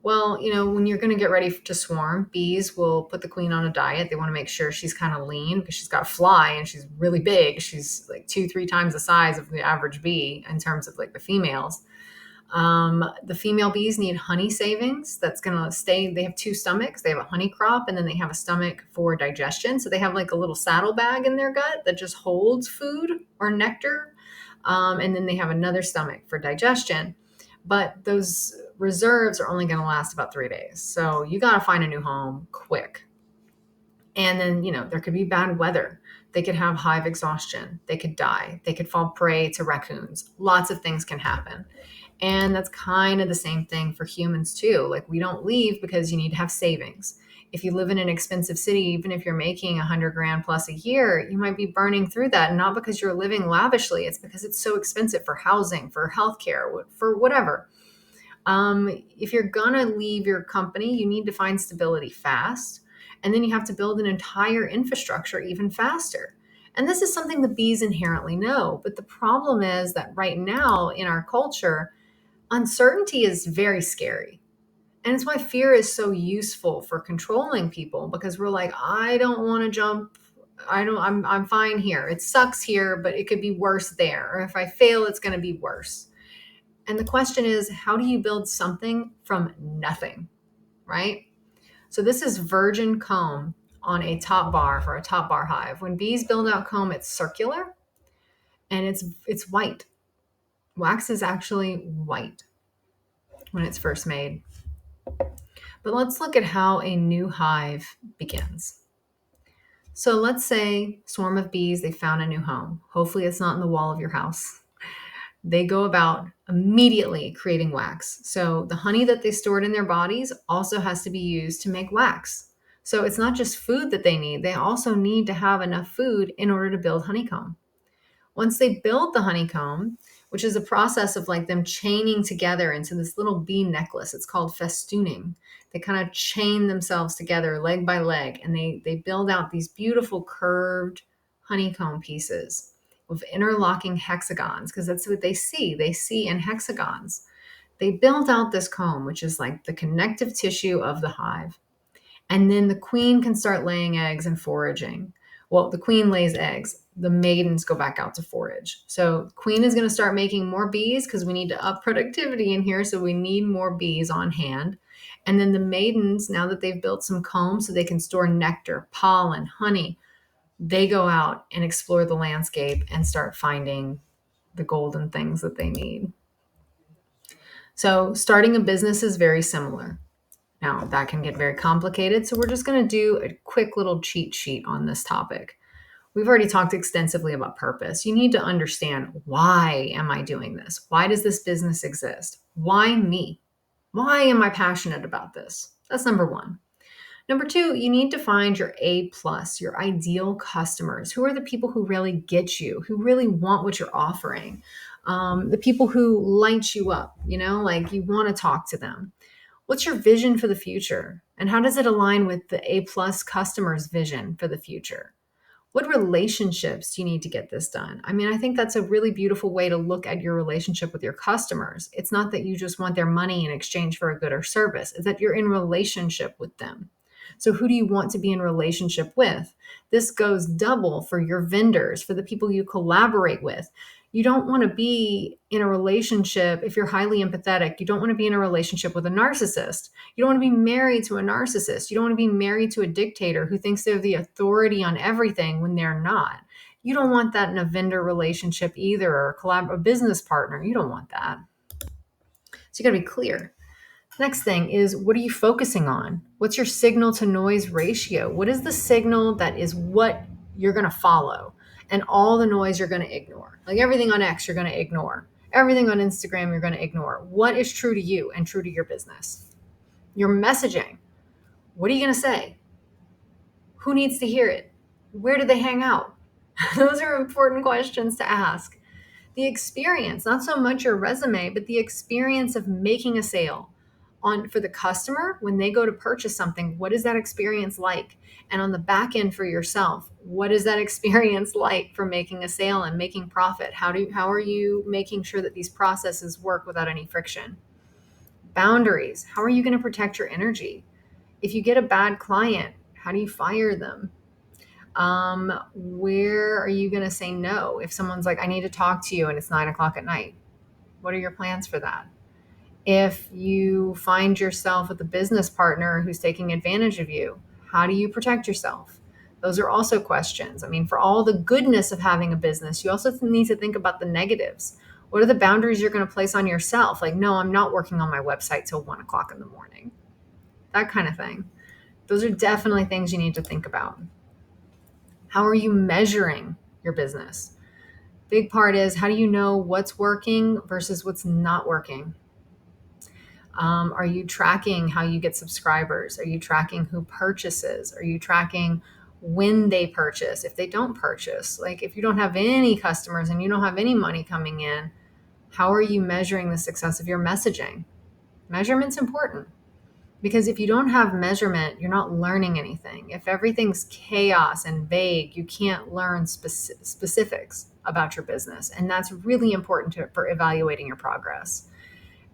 [SPEAKER 1] Well, when you're going to get ready to swarm, bees will put the queen on a diet. They want to make sure she's kind of lean because she's got a fly and she's really big. She's like 2-3 times the size of the average bee in terms of like the females. The female bees need honey savings. That's going to stay. They have 2 stomachs. They have a honey crop and then they have a stomach for digestion. So they have like a little saddlebag in their gut that just holds food or nectar. And then they have another stomach for digestion. But those reserves are only going to last about 3 days. So you got to find a new home quick. And then, there could be bad weather. They could have hive exhaustion. They could die. They could fall prey to raccoons. Lots of things can happen. And that's kind of the same thing for humans too. Like, we don't leave because you need to have savings. If you live in an expensive city, even if you're making 100 grand plus a year, you might be burning through that. And not because you're living lavishly. It's because it's so expensive for housing, for healthcare, for whatever. If you're going to leave your company, you need to find stability fast. And then you have to build an entire infrastructure even faster. And this is something the bees inherently know. But the problem is that right now in our culture, uncertainty is very scary. And it's why fear is so useful for controlling people, because we're like, I don't want to jump. I'm fine here. It sucks here, but it could be worse there. Or if I fail, it's going to be worse. And the question is, how do you build something from nothing, right? So this is virgin comb on a top bar for a top bar hive. When bees build out comb, it's circular and it's white. Wax is actually white when it's first made. But let's look at how a new hive begins. So let's say swarm of bees, they found a new home. Hopefully it's not in the wall of your house. They go about immediately creating wax. So the honey that they stored in their bodies also has to be used to make wax. So it's not just food that they need, they also need to have enough food in order to build honeycomb. Once they build the honeycomb, which is a process of like them chaining together into this little bee necklace, it's called festooning. They kind of chain themselves together leg by leg, and they build out these beautiful curved honeycomb pieces with interlocking hexagons, because that's what they see. They see in hexagons. They build out this comb, which is like the connective tissue of the hive. And then the queen can start laying eggs and foraging. Well, the queen lays eggs. The maidens go back out to forage. So queen is going to start making more bees because we need to up productivity in here. So we need more bees on hand. And then the maidens, now that they've built some comb so they can store nectar, pollen, honey, they go out and explore the landscape and start finding the golden things that they need. So starting a business is very similar. Now, that can get very complicated, so we're just going to do a quick little cheat sheet on this topic. We've already talked extensively about purpose. You need to understand, why am I doing this? Why does this business exist? Why me? Why am I passionate about this? That's number one. Number two, you need to find your A plus, your ideal customers. Who are the people who really get you, who really want what you're offering? The people who light you up, like you want to talk to them. What's your vision for the future? And how does it align with the A plus customers' vision for the future? What relationships do you need to get this done? I mean, I think that's a really beautiful way to look at your relationship with your customers. It's not that you just want their money in exchange for a good or service, it's that you're in relationship with them. So who do you want to be in relationship with? This goes double for your vendors, for the people you collaborate with. You don't want to be in a relationship, if you're highly empathetic, you don't want to be in a relationship with a narcissist. You don't want to be married to a narcissist. You don't want to be married to a dictator who thinks they're the authority on everything when they're not. You don't want that in a vendor relationship either, or a business partner. You don't want that. So you got to be clear. Next thing is, what are you focusing on? What's your signal to noise ratio? What is the signal that is what you're going to follow, and all the noise you're going to ignore? Like everything on X, you're going to ignore. Everything on Instagram, you're going to ignore. What is true to you and true to your business? Your messaging. What are you going to say? Who needs to hear it? Where do they hang out? Those are important questions to ask. The experience, not so much your resume, but the experience of making a sale. For the customer, when they go to purchase something, what is that experience like? And on the back end for yourself, what is that experience like for making a sale and making profit? How are you making sure that these processes work without any friction? Boundaries. How are you going to protect your energy? If you get a bad client, how do you fire them? Where are you going to say no? If someone's like, I need to talk to you and it's 9:00 at night, what are your plans for that? If you find yourself with a business partner who's taking advantage of you, how do you protect yourself? Those are also questions. I mean, for all the goodness of having a business, you also need to think about the negatives. What are the boundaries you're going to place on yourself? Like, no, I'm not working on my website till 1:00 in the morning. That kind of thing. Those are definitely things you need to think about. How are you measuring your business? Big part is, how do you know what's working versus what's not working? Are you tracking how you get subscribers? Are you tracking who purchases? Are you tracking when they purchase? If they don't purchase, like if you don't have any customers and you don't have any money coming in, how are you measuring the success of your messaging? Measurement's important, because if you don't have measurement, you're not learning anything. If everything's chaos and vague, you can't learn specifics about your business. And that's really important for evaluating your progress.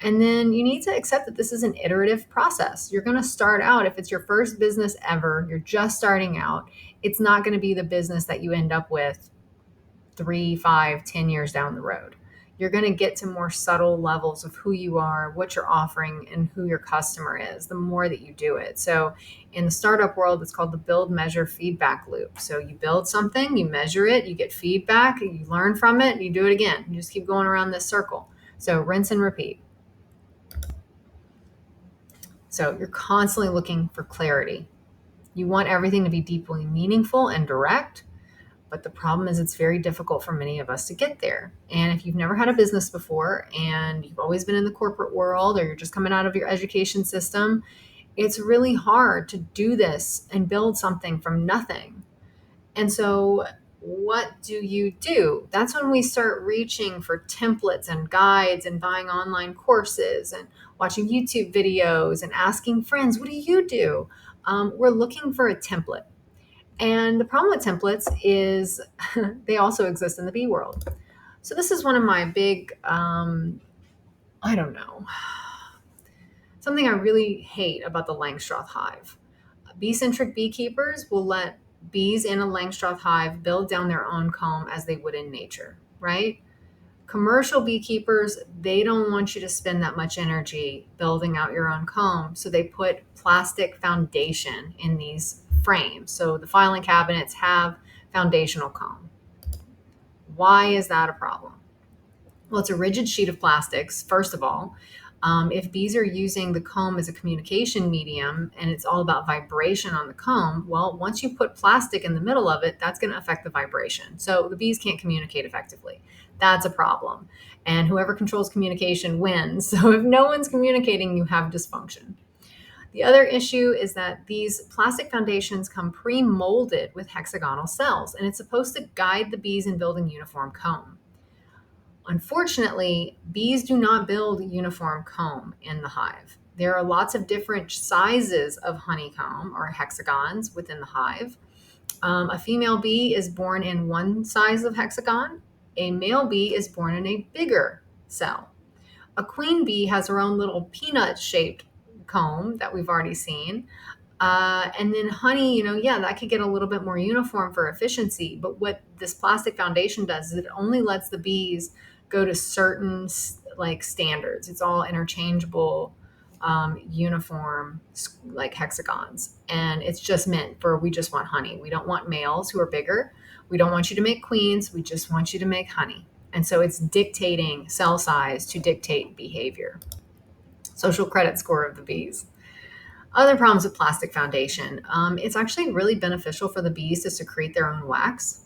[SPEAKER 1] And then you need to accept that this is an iterative process. You're going to start out, if it's your first business ever, you're just starting out, it's not going to be the business that you end up with 3, 5, 10 years down the road. You're going to get to more subtle levels of who you are, what you're offering, and who your customer is the more that you do it. So in the startup world, it's called the build, measure, feedback loop. So you build something, you measure it, you get feedback, you learn from it, and you do it again. You just keep going around this circle. So rinse and repeat. So you're constantly looking for clarity. You want everything to be deeply meaningful and direct. But the problem is it's very difficult for many of us to get there. And if you've never had a business before and you've always been in the corporate world or you're just coming out of your education system, it's really hard to do this and build something from nothing. And so what do you do? That's when we start reaching for templates and guides and buying online courses and watching YouTube videos and asking friends, what do you do? We're looking for a template. And the problem with templates is they also exist in the bee world. So this is one of my big, I don't know, something I really hate about the Langstroth hive. Bee-centric beekeepers will let bees in a Langstroth hive build down their own comb as they would in nature, right? Commercial beekeepers, they don't want you to spend that much energy building out your own comb. So they put plastic foundation in these frames. So the filing cabinets have foundational comb. Why is that a problem? Well, it's a rigid sheet of plastics, first of all. If bees are using the comb as a communication medium and it's all about vibration on the comb, well, once you put plastic in the middle of it, that's going to affect the vibration. So the bees can't communicate effectively. That's a problem. And whoever controls communication wins. So if no one's communicating, you have dysfunction. The other issue is that these plastic foundations come pre-molded with hexagonal cells, and it's supposed to guide the bees in building uniform comb. Unfortunately, bees do not build uniform comb in the hive. There are lots of different sizes of honeycomb or hexagons within the hive. A female bee is born in one size of hexagon. A male bee is born in a bigger cell. A queen bee has her own little peanut-shaped comb that we've already seen. And then honey, yeah, that could get a little bit more uniform for efficiency. But what this plastic foundation does is it only lets the bees go to certain like standards. It's all interchangeable, uniform, like hexagons. And it's just meant for, we just want honey. We don't want males who are bigger. We don't want you to make queens. We just want you to make honey. And so it's dictating cell size to dictate behavior. Social credit score of the bees. Other problems with plastic foundation. It's actually really beneficial for the bees to secrete their own wax.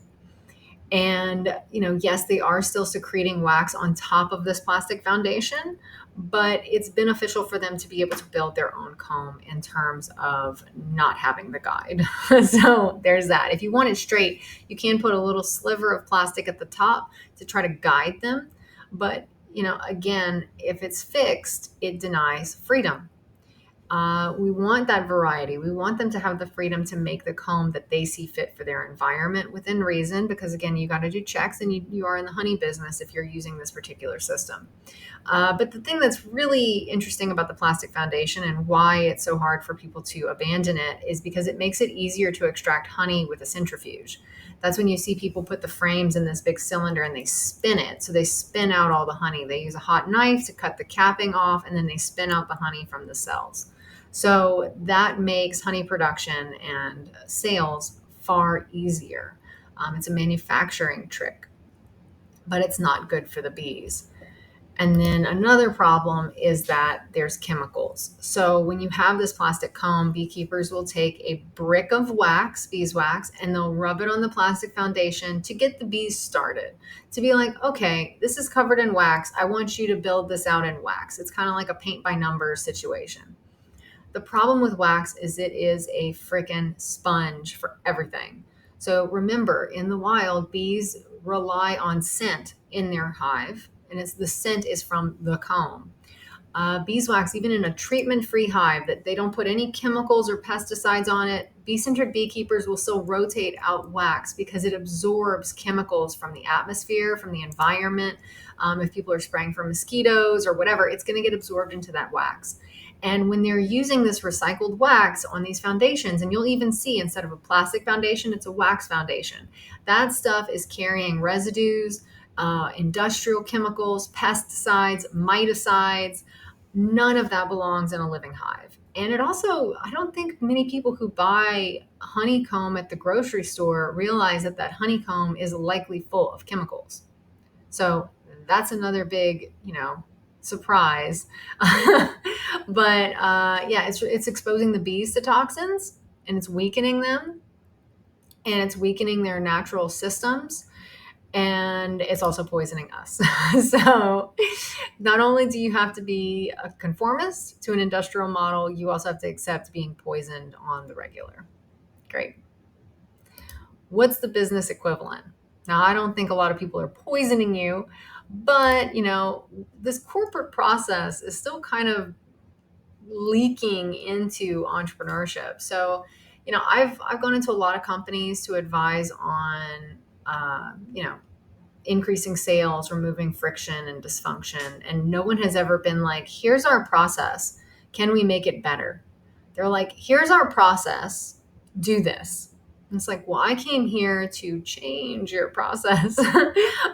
[SPEAKER 1] And, yes, they are still secreting wax on top of this plastic foundation, but it's beneficial for them to be able to build their own comb in terms of not having the guide. So there's that. If you want it straight, you can put a little sliver of plastic at the top to try to guide them. But, again, if it's fixed, it denies freedom. We want that variety. We want them to have the freedom to make the comb that they see fit for their environment within reason, because again, you got to do checks and you are in the honey business if you're using this particular system. But the thing that's really interesting about the plastic foundation and why it's so hard for people to abandon it is because it makes it easier to extract honey with a centrifuge. That's when you see people put the frames in this big cylinder and they spin it. So they spin out all the honey. They use a hot knife to cut the capping off, and then they spin out the honey from the cells. So that makes honey production and sales far easier. It's a manufacturing trick, but it's not good for the bees. And then another problem is that there's chemicals. So when you have this plastic comb, beekeepers will take a brick of wax, beeswax, and they'll rub it on the plastic foundation to get the bees started. To be like, okay, this is covered in wax. I want you to build this out in wax. It's kind of like a paint by numbers situation. The problem with wax is it is a freaking sponge for everything. So remember, in the wild, bees rely on scent in their hive, and the scent is from the comb. Beeswax, even in a treatment-free hive that they don't put any chemicals or pesticides on it, bee-centered beekeepers will still rotate out wax because it absorbs chemicals from the atmosphere, from the environment. If people are spraying for mosquitoes or whatever, it's going to get absorbed into that wax. And when they're using this recycled wax on these foundations, and you'll even see instead of a plastic foundation, it's a wax foundation. That stuff is carrying residues industrial chemicals, pesticides, miticides. None of that belongs in a living hive. And it also, I don't think many people who buy honeycomb at the grocery store realize that that honeycomb is likely full of chemicals. So that's another big, surprise. But yeah, it's exposing the bees to toxins, and it's weakening them, and it's weakening their natural systems, and it's also poisoning us. So not only do you have to be a conformist to an industrial model, you also have to accept being poisoned on the regular. Great. What's the business equivalent? Now, I don't think a lot of people are poisoning you, but this corporate process is still kind of leaking into entrepreneurship. So, I've gone into a lot of companies to advise on, increasing sales, removing friction and dysfunction. And no one has ever been like, here's our process. Can we make it better? They're like, here's our process. Do this. And it's like, well, I came here to change your process.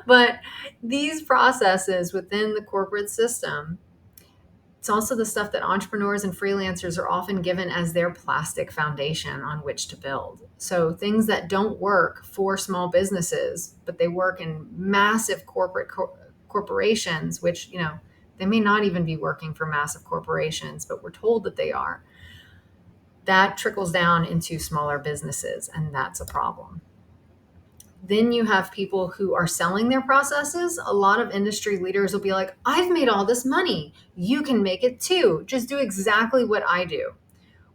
[SPEAKER 1] But these processes within the corporate system, it's also the stuff that entrepreneurs and freelancers are often given as their plastic foundation on which to build. So things that don't work for small businesses, but they work in massive corporations, which, they may not even be working for massive corporations, but we're told that they are. That trickles down into smaller businesses, and that's a problem. Then you have people who are selling their processes. A lot of industry leaders will be like, I've made all this money. You can make it too. Just do exactly what I do.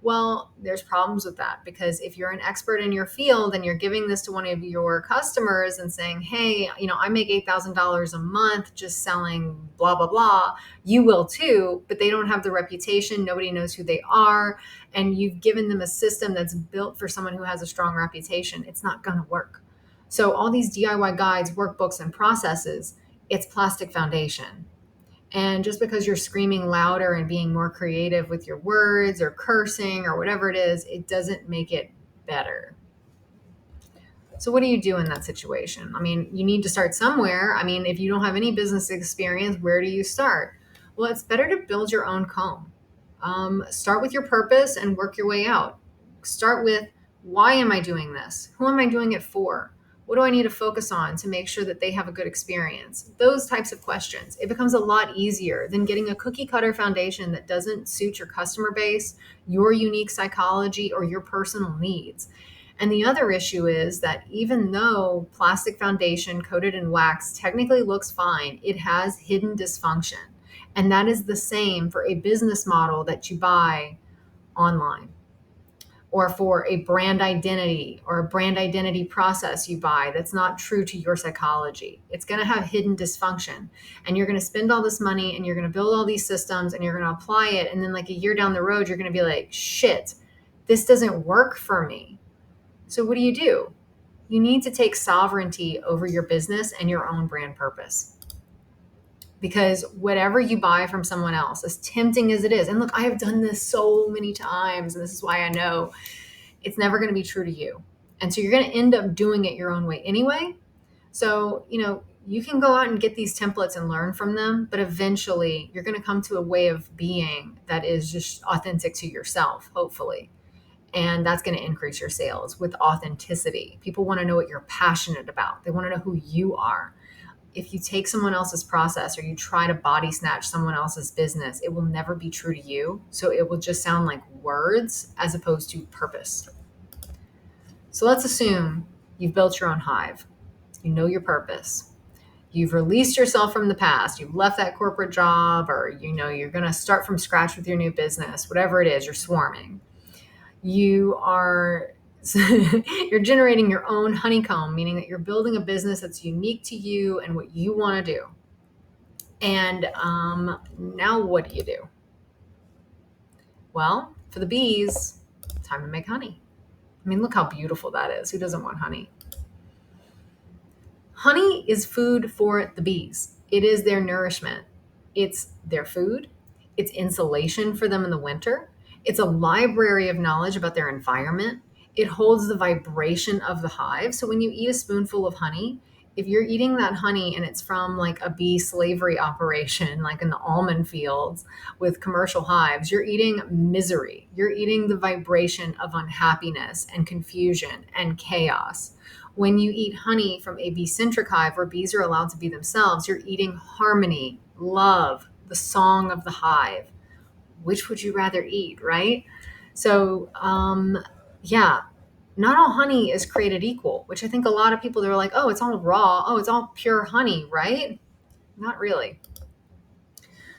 [SPEAKER 1] Well, there's problems with that, because if you're an expert in your field and you're giving this to one of your customers and saying, hey, I make $8,000 a month just selling blah, blah, blah, you will too, but they don't have the reputation. Nobody knows who they are. And you've given them a system that's built for someone who has a strong reputation. It's not going to work. So all these DIY guides, workbooks, and processes, it's plastic foundation. And just because you're screaming louder and being more creative with your words or cursing or whatever it is, it doesn't make it better. So what do you do in that situation? I mean, you need to start somewhere. I mean, if you don't have any business experience, where do you start? Well, it's better to build your own comb. Start with your purpose and work your way out. Start with, why am I doing this? Who am I doing it for? What do I need to focus on to make sure that they have a good experience? Those types of questions. It becomes a lot easier than getting a cookie cutter foundation that doesn't suit your customer base, your unique psychology, or your personal needs. And the other issue is that even though plastic foundation coated in wax technically looks fine, it has hidden dysfunction. And that is the same for a business model that you buy online, or for a brand identity or a brand identity process you buy that's not true to your psychology. It's going to have hidden dysfunction, and you're going to spend all this money and you're going to build all these systems and you're going to apply it. And then like a year down the road, you're going to be like, shit, this doesn't work for me. So what do? You need to take sovereignty over your business and your own brand purpose. Because whatever you buy from someone else, as tempting as it is, and look, I have done this so many times, and this is why I know it's never going to be true to you. And so you're going to end up doing it your own way anyway. So, you can go out and get these templates and learn from them, but eventually you're going to come to a way of being that is just authentic to yourself, hopefully. And that's going to increase your sales with authenticity. People want to know what you're passionate about. They want to know who you are. If you take someone else's process or you try to body snatch someone else's business, it will never be true to you. So it will just sound like words as opposed to purpose. So let's assume you've built your own hive. You know your purpose. You've released yourself from the past. You've left that corporate job, or you're going to start from scratch with your new business, whatever it is, you're swarming. You're generating your own honeycomb, meaning that you're building a business that's unique to you and what you want to do. And now what do? Well, for the bees, time to make honey. I mean, look how beautiful that is. Who doesn't want honey? Honey is food for the bees. It is their nourishment. It's their food. It's insulation for them in the winter. It's a library of knowledge about their environment. It holds the vibration of the hive. So when you eat a spoonful of honey, if you're eating that honey and it's from like a bee slavery operation, like in the almond fields with commercial hives, you're eating misery. You're eating the vibration of unhappiness and confusion and chaos. When you eat honey from a bee-centric hive where bees are allowed to be themselves, you're eating harmony, love, the song of the hive. Which would you rather eat, right? So, yeah, not all honey is created equal, which I think a lot of people, they're like, oh, it's all raw. Oh, it's all pure honey, right? Not really.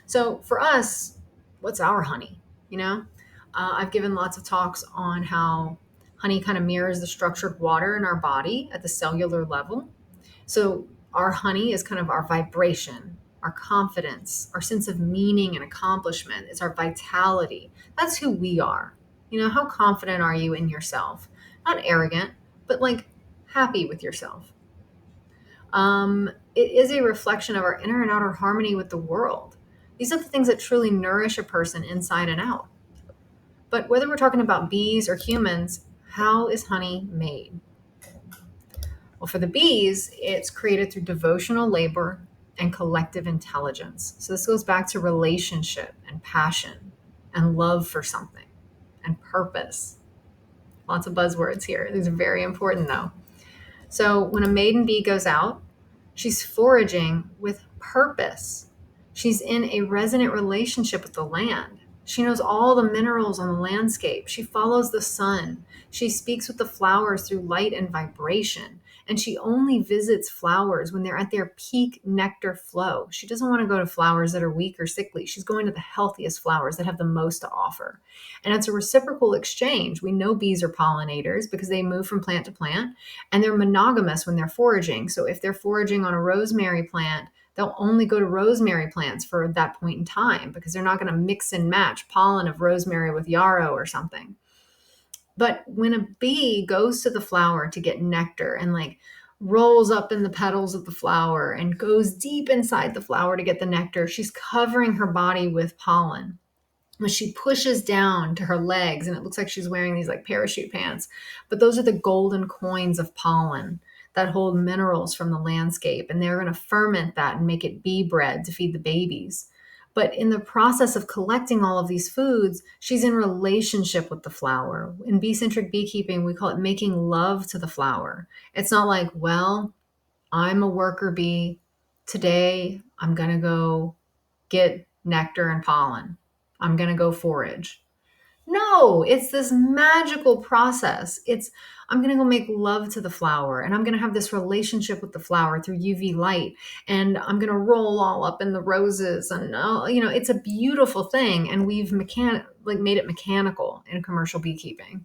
[SPEAKER 1] So for us, what's our honey? You know, I've given lots of talks on how honey kind of mirrors the structured water in our body at the cellular level. So our honey is kind of our vibration, our confidence, our sense of meaning and accomplishment. It's our vitality. That's who we are. You know, how confident are you in yourself? Not arrogant, but like happy with yourself. It is a reflection of our inner and outer harmony with the world. These are the things that truly nourish a person inside and out. But whether we're talking about bees or humans, how is honey made? Well, for the bees, it's created through devotional labor and collective intelligence. So this goes back to relationship and passion and love for something and purpose. Lots of buzzwords here. These are very important though. So when a maiden bee goes out, she's foraging with purpose. She's in a resonant relationship with the land. She knows all the minerals on the landscape. She follows the sun. She speaks with the flowers through light and vibration. And she only visits flowers when they're at their peak nectar flow. She doesn't want to go to flowers that are weak or sickly. She's going to the healthiest flowers that have the most to offer. And it's a reciprocal exchange. We know bees are pollinators because they move from plant to plant, and they're monogamous when they're foraging. So if they're foraging on a rosemary plant, they'll only go to rosemary plants for that point in time because they're not going to mix and match pollen of rosemary with yarrow or something. But when a bee goes to the flower to get nectar and like rolls up in the petals of the flower and goes deep inside the flower to get the nectar, she's covering her body with pollen. When she pushes down to her legs, and it looks like she's wearing these like parachute pants, but those are the golden coins of pollen that hold minerals from the landscape, and they're going to ferment that and make it bee bread to feed the babies. But in the process of collecting all of these foods, she's in relationship with the flower. In bee-centric beekeeping, we call it making love to the flower. It's not like, well, I'm a worker bee. Today, I'm going to go get nectar and pollen. I'm going to go forage. No, it's this magical process. I'm going to go make love to the flower, and I'm going to have this relationship with the flower through UV light, and I'm going to roll all up in the roses, and it's a beautiful thing, and we've made it mechanical in commercial beekeeping.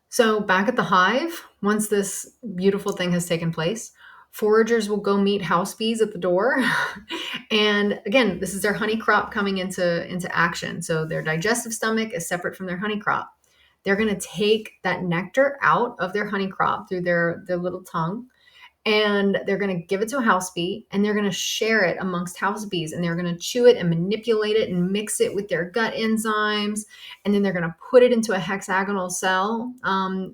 [SPEAKER 1] So back at the hive, once this beautiful thing has taken place, foragers will go meet house bees at the door. And again, this is their honey crop coming into action. So their digestive stomach is separate from their honey crop. They're going to take that nectar out of their honey crop through their little tongue, and they're going to give it to a house bee, and they're going to share it amongst house bees, and they're going to chew it and manipulate it and mix it with their gut enzymes, and then they're going to put it into a hexagonal cell,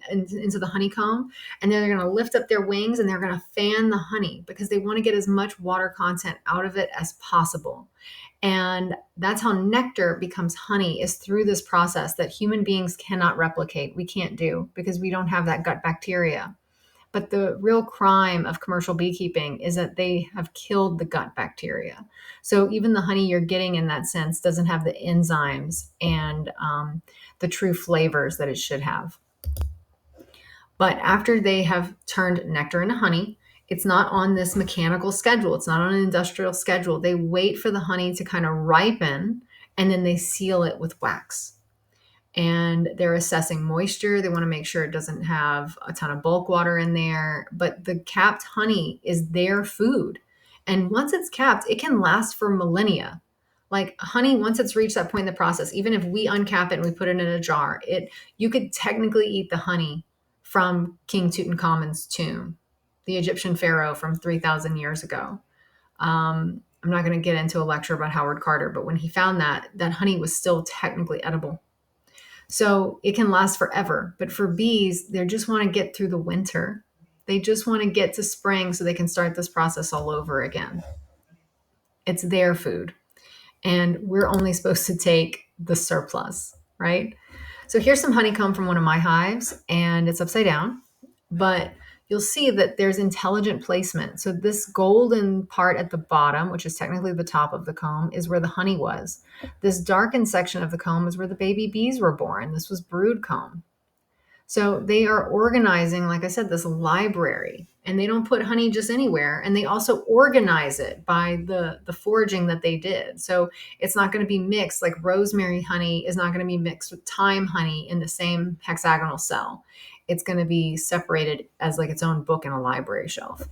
[SPEAKER 1] into the honeycomb, and then they're going to lift up their wings and they're going to fan the honey because they want to get as much water content out of it as possible. And that's how nectar becomes honey, is through this process that human beings cannot replicate. We can't do because we don't have that gut bacteria. But the real crime of commercial beekeeping is that they have killed the gut bacteria. So even the honey you're getting in that sense doesn't have the enzymes and the true flavors that it should have. But after they have turned nectar into honey, it's not on this mechanical schedule. It's not on an industrial schedule. They wait for the honey to kind of ripen, and then they seal it with wax, and they're assessing moisture. They want to make sure it doesn't have a ton of bulk water in there. But the capped honey is their food. And once it's capped, it can last for millennia. Like honey, once it's reached that point in the process, even if we uncap it and we put it in a jar, you could technically eat the honey from King Tutankhamun's tomb, the Egyptian pharaoh from 3,000 years ago. I'm not going to get into a lecture about Howard Carter, but when he found that honey was still technically edible. So it can last forever. But for bees, they just want to get through the winter. They just want to get to spring so they can start this process all over again. It's their food. And we're only supposed to take the surplus, right? So here's some honeycomb from one of my hives, and it's upside down, but you'll see that there's intelligent placement. So this golden part at the bottom, which is technically the top of the comb, is where the honey was. This darkened section of the comb is where the baby bees were born. This was brood comb. So they are organizing, like I said, this library, and they don't put honey just anywhere. And they also organize it by the foraging that they did. So it's not going to be mixed, like rosemary honey is not going to be mixed with thyme honey in the same hexagonal cell. It's going to be separated as like its own book in a library shelf.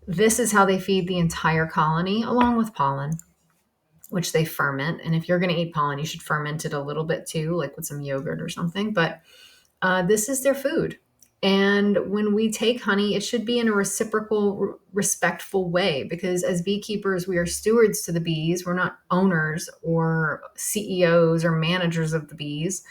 [SPEAKER 1] This is how they feed the entire colony along with pollen, which they ferment. And if you're going to eat pollen, you should ferment it a little bit too, like with some yogurt or something. But this is their food. And when we take honey, it should be in a reciprocal, respectful way, because as beekeepers, we are stewards to the bees. We're not owners or CEOs or managers of the bees,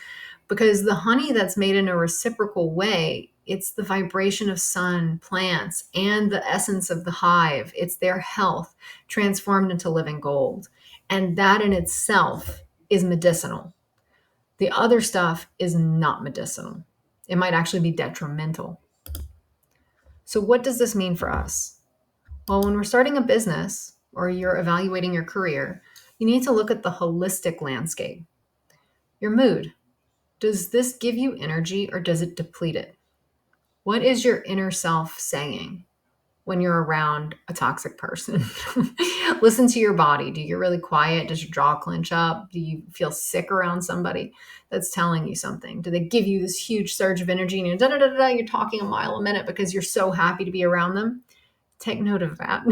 [SPEAKER 1] because the honey that's made in a reciprocal way, it's the vibration of sun, plants, and the essence of the hive. It's their health transformed into living gold. And that in itself is medicinal. The other stuff is not medicinal. It might actually be detrimental. So, what does this mean for us? Well, when we're starting a business or you're evaluating your career, you need to look at the holistic landscape. Your mood. Does this give you energy or does it deplete it? What is your inner self saying when you're around a toxic person? Listen to your body. Do you get really quiet? Does your jaw clench up? Do you feel sick around somebody that's telling you something? Do they give you this huge surge of energy and you're talking a mile a minute because you're so happy to be around them? Take note of that.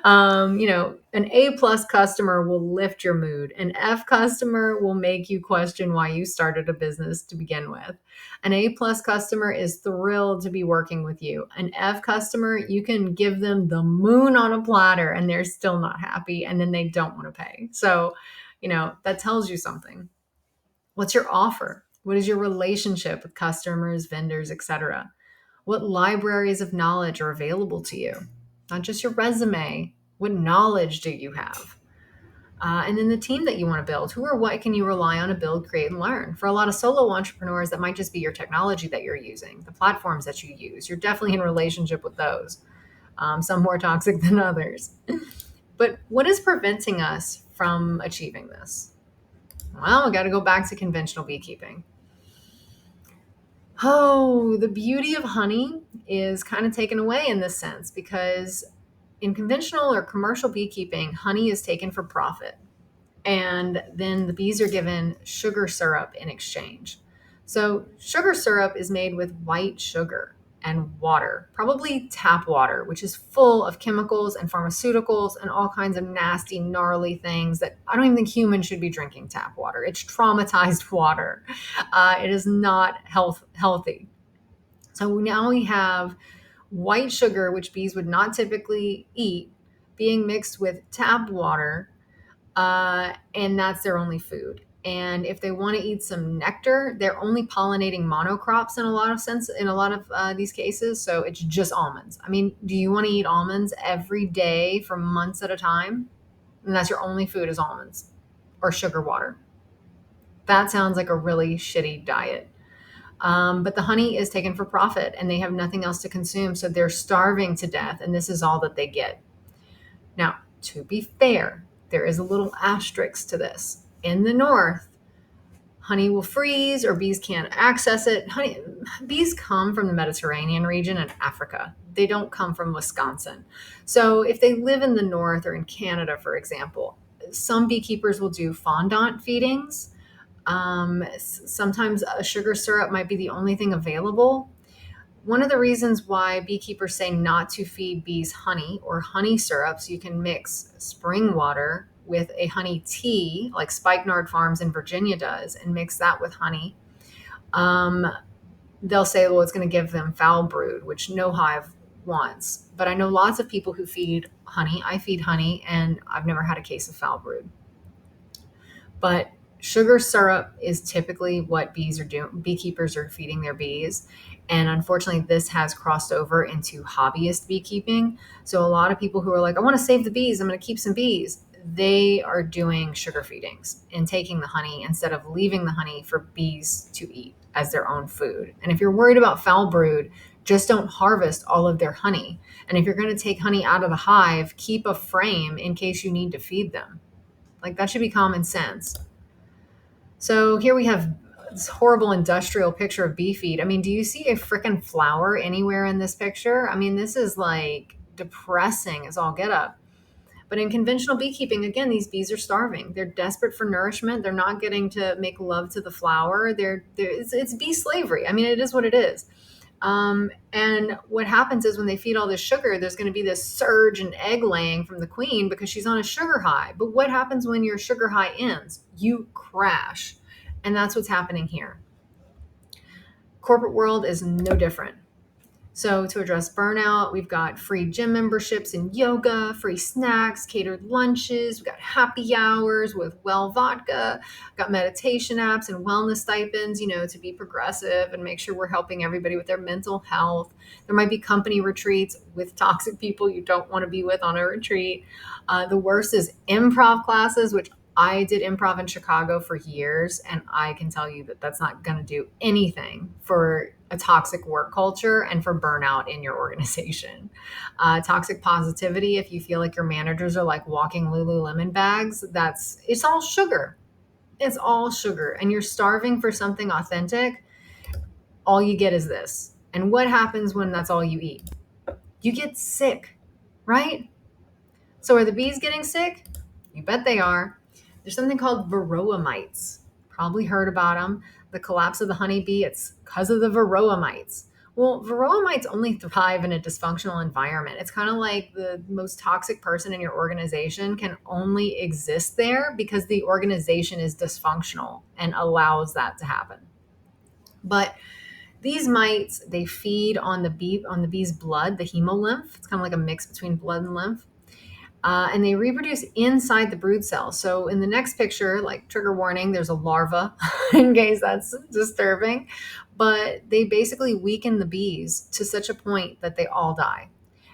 [SPEAKER 1] An A plus customer will lift your mood. An F customer will make you question why you started a business to begin with. An A plus customer is thrilled to be working with you. An F customer, you can give them the moon on a platter and they're still not happy, and then they don't want to pay. So, that tells you something. What's your offer? What is your relationship with customers, vendors, etc.? What libraries of knowledge are available to you? Not just your resume. What knowledge do you have? And then the team that you want to build. Who or what can you rely on to build, create, and learn? For a lot of solo entrepreneurs, that might just be your technology that you're using, the platforms that you use. You're definitely in relationship with those, some more toxic than others. But what is preventing us from achieving this? Well, we got to go back to conventional beekeeping. Oh, the beauty of honey is kind of taken away in this sense, because in conventional or commercial beekeeping, honey is taken for profit. And then the bees are given sugar syrup in exchange. So, sugar syrup is made with white sugar and water, probably tap water, which is full of chemicals and pharmaceuticals and all kinds of nasty, gnarly things that I don't even think humans should be drinking tap water. It's traumatized water. It is not healthy. So now we have white sugar, which bees would not typically eat, being mixed with tap water, and that's their only food. And if they want to eat some nectar, they're only pollinating monocrops in a lot of these cases. So it's just almonds. I mean, do you want to eat almonds every day for months at a time? And that's your only food is almonds or sugar water. That sounds like a really shitty diet. But the honey is taken for profit and they have nothing else to consume. So they're starving to death, and this is all that they get. Now, to be fair, there is a little asterisk to this. In the north, honey will freeze or bees can't access it. Bees come from the Mediterranean region and Africa. They don't come from Wisconsin. So if they live in the north or in Canada, for example, some beekeepers will do fondant feedings. Sometimes a sugar syrup might be the only thing available. One of the reasons why beekeepers say not to feed bees honey or honey syrup, so you can mix spring water with a honey tea, like Spikenard Farms in Virginia does, and mix that with honey. They'll say, well, it's going to give them foul brood, which no hive wants. But I know lots of people who feed honey. I feed honey, and I've never had a case of foul brood. But Sugar syrup is typically what bees are doing, beekeepers are feeding their bees. And unfortunately, this has crossed over into hobbyist beekeeping. So a lot of people who are like, I want to save the bees, I'm going to keep some bees, they are doing sugar feedings and taking the honey instead of leaving the honey for bees to eat as their own food. And if you're worried about foul brood, just don't harvest all of their honey. And if you're going to take honey out of the hive, keep a frame in case you need to feed them. Like that should be common sense. So here we have this horrible industrial picture of bee feed. I mean, do you see a freaking flower anywhere in this picture? I mean, this is like depressing as all get up. But in conventional beekeeping, again, these bees are starving. They're desperate for nourishment. They're not getting to make love to the flower. It's bee slavery. I mean, it is what it is. And what happens is when they feed all this sugar, there's going to be this surge in egg laying from the queen because she's on a sugar high. But what happens when your sugar high ends? You crash. And that's what's happening here. Corporate world is no different. So to address burnout, we've got free gym memberships and yoga, free snacks, catered lunches. We've got happy hours with well vodka, got meditation apps and wellness stipends, to be progressive and make sure we're helping everybody with their mental health. There might be company retreats with toxic people you don't want to be with on a retreat. The worst is improv classes, which I did improv in Chicago for years, and I can tell you that that's not going to do anything for a toxic work culture and for burnout in your organization. Toxic positivity, if you feel like your managers are like walking Lululemon bags, it's all sugar. It's all sugar. And you're starving for something authentic. All you get is this. And what happens when that's all you eat? You get sick, right? So are the bees getting sick? You bet they are. There's something called varroa mites. Probably heard about them. The collapse of the honeybee, it's because of the varroa mites. Well, varroa mites only thrive in a dysfunctional environment. It's kind of like the most toxic person in your organization can only exist there because the organization is dysfunctional and allows that to happen. But these mites, they feed on the bee's blood, the hemolymph. It's kind of like a mix between blood and lymph. And they reproduce inside the brood cell. So in the next picture, like trigger warning, there's a larva in case that's disturbing. But they basically weaken the bees to such a point that they all die.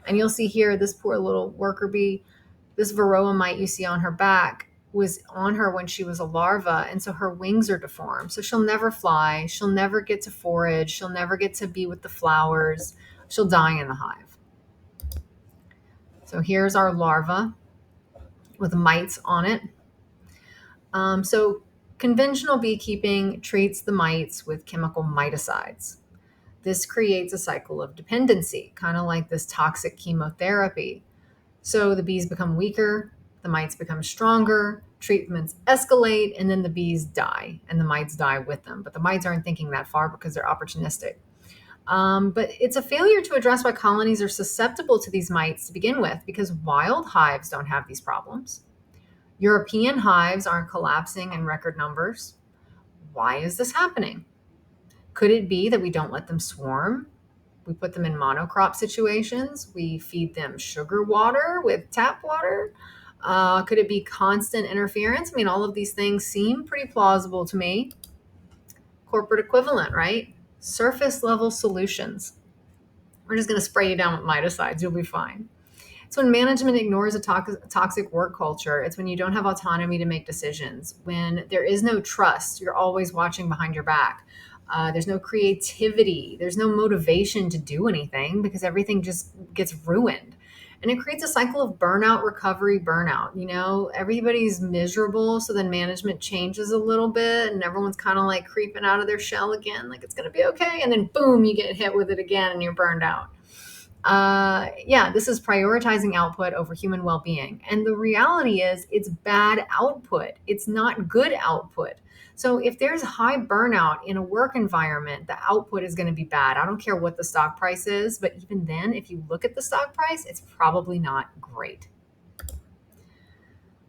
[SPEAKER 1] And you'll see here, this poor little worker bee, this varroa mite you see on her back was on her when she was a larva. And so her wings are deformed. So she'll never fly. She'll never get to forage. She'll never get to be with the flowers. She'll die in the hive. So here's our larva with mites on it. So conventional beekeeping treats the mites with chemical miticides. This creates a cycle of dependency, kind of like this toxic chemotherapy. So the bees become weaker, the mites become stronger, treatments escalate, and then the bees die, and the mites die with them. But the mites aren't thinking that far because they're opportunistic. But it's a failure to address why colonies are susceptible to these mites to begin with, because wild hives don't have these problems. European hives aren't collapsing in record numbers. Why is this happening? Could it be that we don't let them swarm? We put them in monocrop situations. We feed them sugar water with tap water. Could it be constant interference? I mean, all of these things seem pretty plausible to me. Corporate equivalent, right? Surface level solutions. We're just going to spray you down with miticides. You'll be fine. It's when management ignores a toxic work culture. It's when you don't have autonomy to make decisions. When there is no trust, you're always watching behind your back. There's no creativity. There's no motivation to do anything because everything just gets ruined. And it creates a cycle of burnout, recovery, burnout. Everybody's miserable. So then management changes a little bit and everyone's kind of like creeping out of their shell again, like it's going to be okay. And then boom, you get hit with it again and you're burned out. This is prioritizing output over human well-being. And the reality is it's bad output. It's not good output. So if there's high burnout in a work environment, the output is going to be bad. I don't care what the stock price is, but even then, if you look at the stock price, it's probably not great.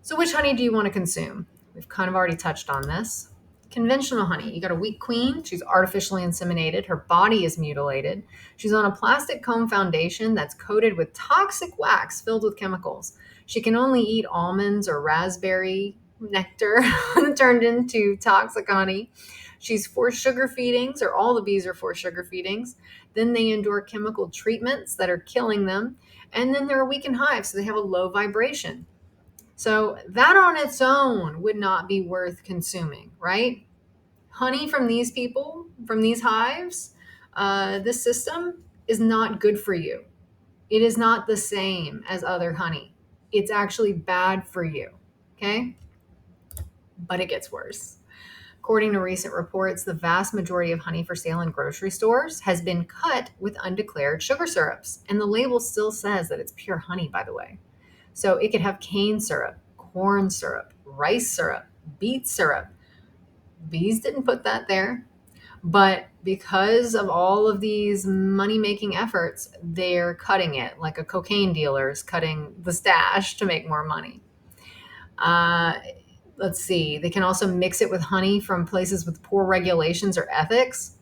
[SPEAKER 1] So which honey do you want to consume? We've kind of already touched on this. Conventional honey. You got a weak queen. She's artificially inseminated. Her body is mutilated. She's on a plastic comb foundation that's coated with toxic wax filled with chemicals. She can only eat almonds or raspberry nectar turned into toxic honey. She's forced sugar feedings, or all the bees are forced sugar feedings. Then they endure chemical treatments that are killing them. And then they're a weakened hive, so they have a low vibration. So that on its own would not be worth consuming, right? Honey from these people, from these hives, this system is not good for you. It is not the same as other honey. It's actually bad for you. Okay. But it gets worse. According to recent reports, the vast majority of honey for sale in grocery stores has been cut with undeclared sugar syrups. And the label still says that it's pure honey, by the way. So it could have cane syrup, corn syrup, rice syrup, beet syrup. Bees didn't put that there. But because of all of these money making efforts, they're cutting it like a cocaine dealer is cutting the stash to make more money. Uh, let's see, they can also mix it with honey from places with poor regulations or ethics.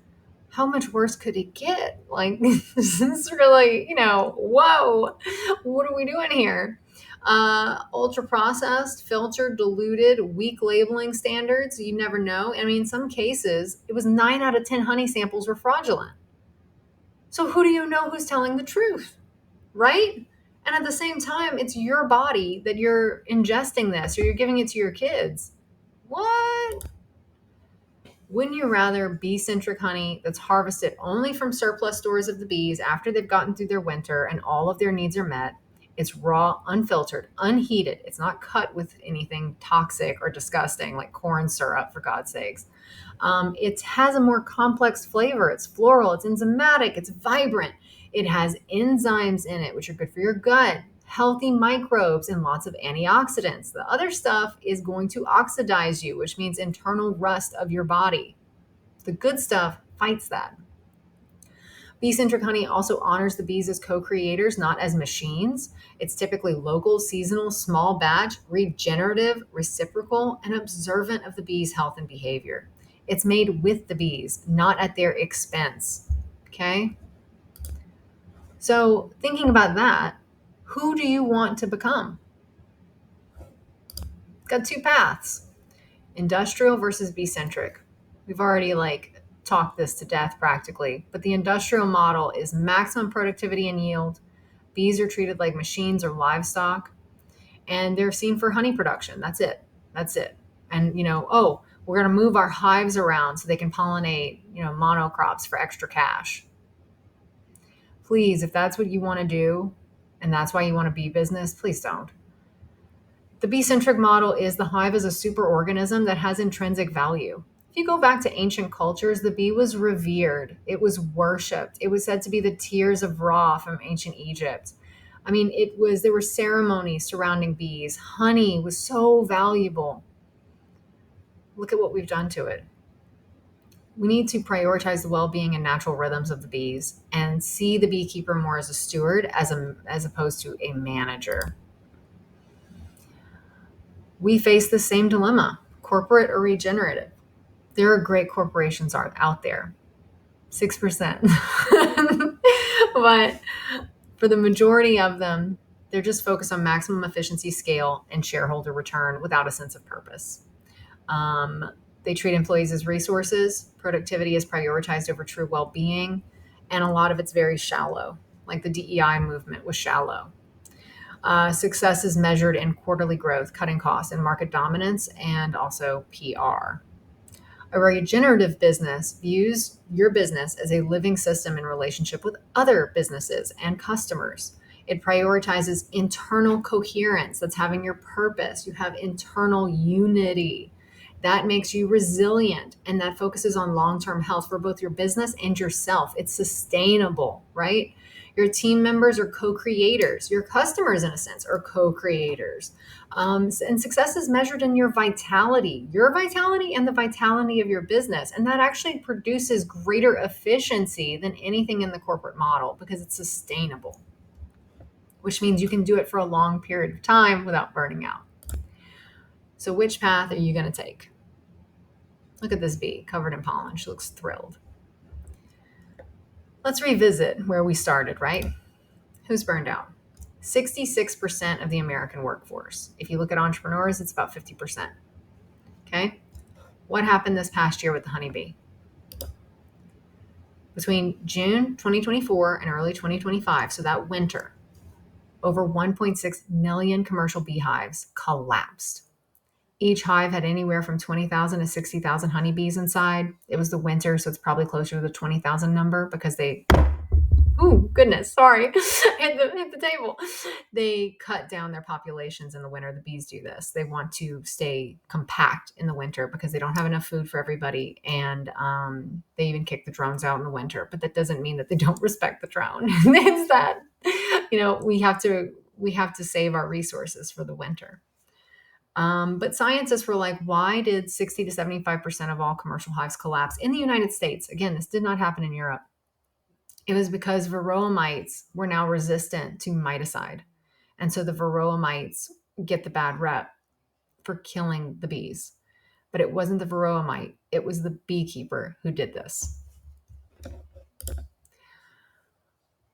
[SPEAKER 1] How much worse could it get? Like, this is really, whoa, what are we doing here? Ultra processed, filtered, diluted, weak labeling standards. You never know. I mean, in some cases, it was 9 out of 10 honey samples were fraudulent. So, who do you know who's telling the truth? Right? And at the same time, it's your body that you're ingesting this or you're giving it to your kids. What? Wouldn't you rather bee-centric honey that's harvested only from surplus stores of the bees after they've gotten through their winter and all of their needs are met? It's raw, unfiltered, unheated. It's not cut with anything toxic or disgusting like corn syrup, for God's sakes. It has a more complex flavor. It's floral, it's enzymatic, it's vibrant. It has enzymes in it, which are good for your gut, healthy microbes, and lots of antioxidants. The other stuff is going to oxidize you, which means internal rust of your body. The good stuff fights that. Bee-centric honey also honors the bees as co-creators, not as machines. It's typically local, seasonal, small batch, regenerative, reciprocal, and observant of the bees' health and behavior. It's made with the bees, not at their expense. Okay? So, thinking about that, who do you want to become? Got two paths. Industrial versus bee-centric. We've already talked this to death practically, but the industrial model is maximum productivity and yield. Bees are treated like machines or livestock, and they're seen for honey production. That's it. That's it. And we're going to move our hives around so they can pollinate, monocrops for extra cash. Please, if that's what you want to do, and that's why you want a bee business, please don't. The bee-centric model is the hive as a superorganism that has intrinsic value. If you go back to ancient cultures, the bee was revered. It was worshipped. It was said to be the tears of Ra from ancient Egypt. I mean, there were ceremonies surrounding bees. Honey was so valuable. Look at what we've done to it. We need to prioritize the well-being and natural rhythms of the bees and see the beekeeper more as a steward as opposed to a manager. We face the same dilemma, corporate or regenerative. There are great corporations out there, 6%. But for the majority of them, they're just focused on maximum efficiency, scale, and shareholder return without a sense of purpose. They treat employees as resources. Productivity is prioritized over true well-being. And a lot of it's very shallow, like the DEI movement was shallow. Success is measured in quarterly growth, cutting costs, and market dominance, and also PR. A regenerative business views your business as a living system in relationship with other businesses and customers. It prioritizes internal coherence. That's having your purpose. You have internal unity. That makes you resilient, and that focuses on long-term health for both your business and yourself. It's sustainable, right? Your team members are co-creators. Your customers, in a sense, are co-creators. And success is measured in your vitality and the vitality of your business. And that actually produces greater efficiency than anything in the corporate model because it's sustainable, which means you can do it for a long period of time without burning out. So which path are you going to take? Look at this bee covered in pollen. She looks thrilled. Let's revisit where we started, right? Who's burned out? 66% of the American workforce. If you look at entrepreneurs, it's about 50%. Okay. What happened this past year with the honeybee? Between June 2024 and early 2025, so that winter, over 1.6 million commercial beehives collapsed. Each hive had anywhere from 20,000 to 60,000 honeybees inside. It was the winter, so it's probably closer to the 20,000 number because they, oh, goodness, sorry, hit the table. They cut down their populations in the winter. The bees do this. They want to stay compact in the winter because they don't have enough food for everybody. And they even kick the drones out in the winter. But that doesn't mean that they don't respect the drone. It's that, we have to save our resources for the winter. But scientists were like, why did 60 to 75% of all commercial hives collapse in the United States? Again, this did not happen in Europe. It was because varroa mites were now resistant to miticide. And so the varroa mites get the bad rep for killing the bees. But it wasn't the varroa mite, it was the beekeeper who did this.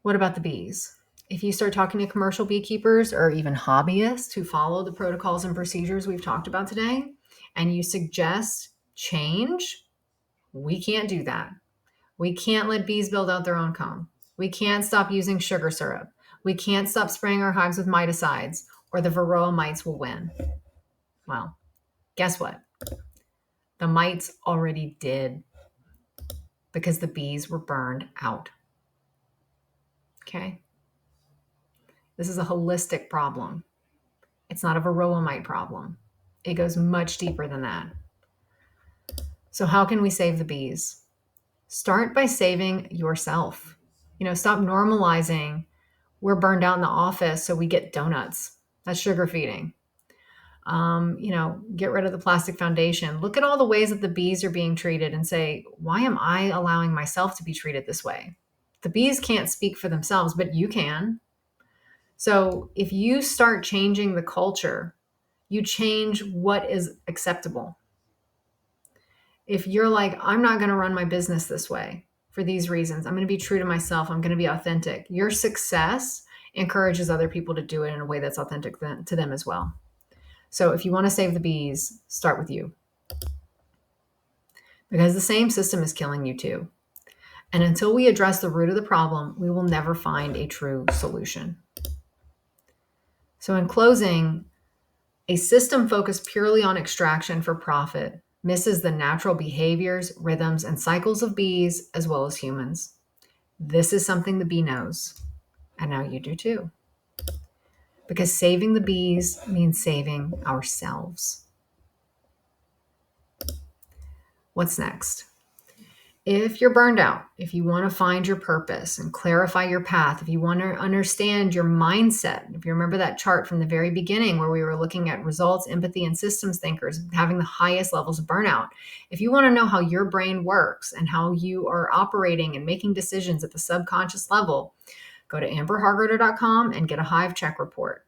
[SPEAKER 1] What about the bees? If you start talking to commercial beekeepers or even hobbyists who follow the protocols and procedures we've talked about today, and you suggest change, we can't do that. We can't let bees build out their own comb. We can't stop using sugar syrup. We can't stop spraying our hives with miticides, or the varroa mites will win. Well, guess what? The mites already did because the bees were burned out. Okay? This is a holistic problem. It's not a varroa mite problem. It goes much deeper than that. So, how can we save the bees? Start by saving yourself. Stop normalizing we're burned out in the office, so we get donuts. That's sugar feeding. Get rid of the plastic foundation. Look at all the ways that the bees are being treated and say, why am I allowing myself to be treated this way? The bees can't speak for themselves, but you can. So if you start changing the culture, you change what is acceptable. If you're like, I'm not going to run my business this way for these reasons, I'm going to be true to myself, I'm going to be authentic, your success encourages other people to do it in a way that's authentic to them as well. So if you want to save the bees, start with you. Because the same system is killing you too. And until we address the root of the problem, we will never find a true solution. So in closing, a system focused purely on extraction for profit misses the natural behaviors, rhythms, and cycles of bees as well as humans. This is something the bee knows, and now you do too. Because saving the bees means saving ourselves. What's next? If you're burned out, if you want to find your purpose and clarify your path, if you want to understand your mindset, if you remember that chart from the very beginning where we were looking at results, empathy, and systems thinkers having the highest levels of burnout, if you want to know how your brain works and how you are operating and making decisions at the subconscious level, go to amberhargroder.com and get a hive check report.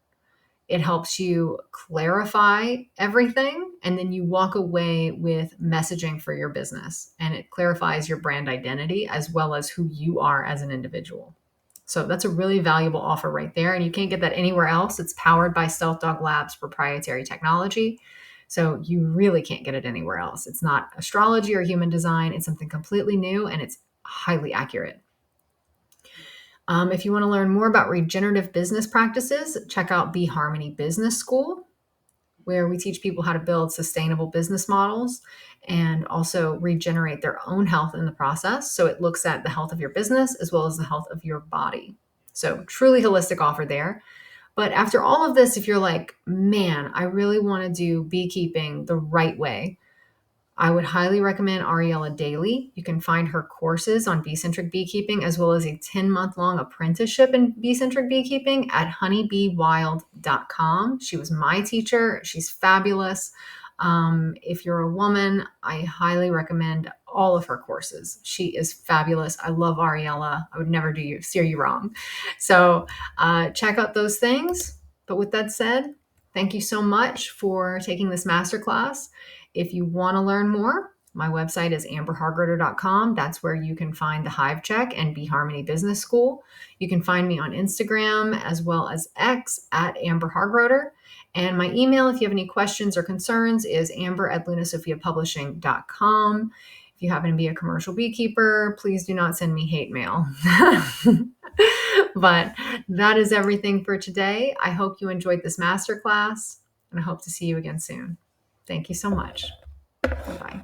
[SPEAKER 1] It helps you clarify everything, and then you walk away with messaging for your business, and it clarifies your brand identity as well as who you are as an individual. So that's a really valuable offer right there, and you can't get that anywhere else. It's powered by Stealth Dog Labs proprietary technology. So you really can't get it anywhere else. It's not astrology or human design. It's something completely new, and it's highly accurate. If you want to learn more about regenerative business practices, check out Bee Harmony Business School, where we teach people how to build sustainable business models and also regenerate their own health in the process. So it looks at the health of your business as well as the health of your body. So truly holistic offer there. But after all of this, if you're like, man, I really want to do beekeeping the right way, I would highly recommend Ariella Daly. You can find her courses on bee-centric beekeeping as well as a 10-month-long apprenticeship in bee-centric beekeeping at honeybeewild.com. She was my teacher. She's fabulous. If you're a woman, I highly recommend all of her courses. She is fabulous. I love Ariella. I would never steer you wrong. So check out those things. But with that said, thank you so much for taking this masterclass. If you want to learn more, My website is amberhargroder.com. That's where you can find the Hive Check and Bee Harmony Business School. You can find me on Instagram as well as X at Amber Hargroder. And my email, if you have any questions or concerns, is amber@lunasophiapublishing.com. If you happen to be a commercial beekeeper, please do not send me hate mail. But that is everything for today. I hope you enjoyed this masterclass, and I hope to see you again soon. Thank you so much. Bye-bye.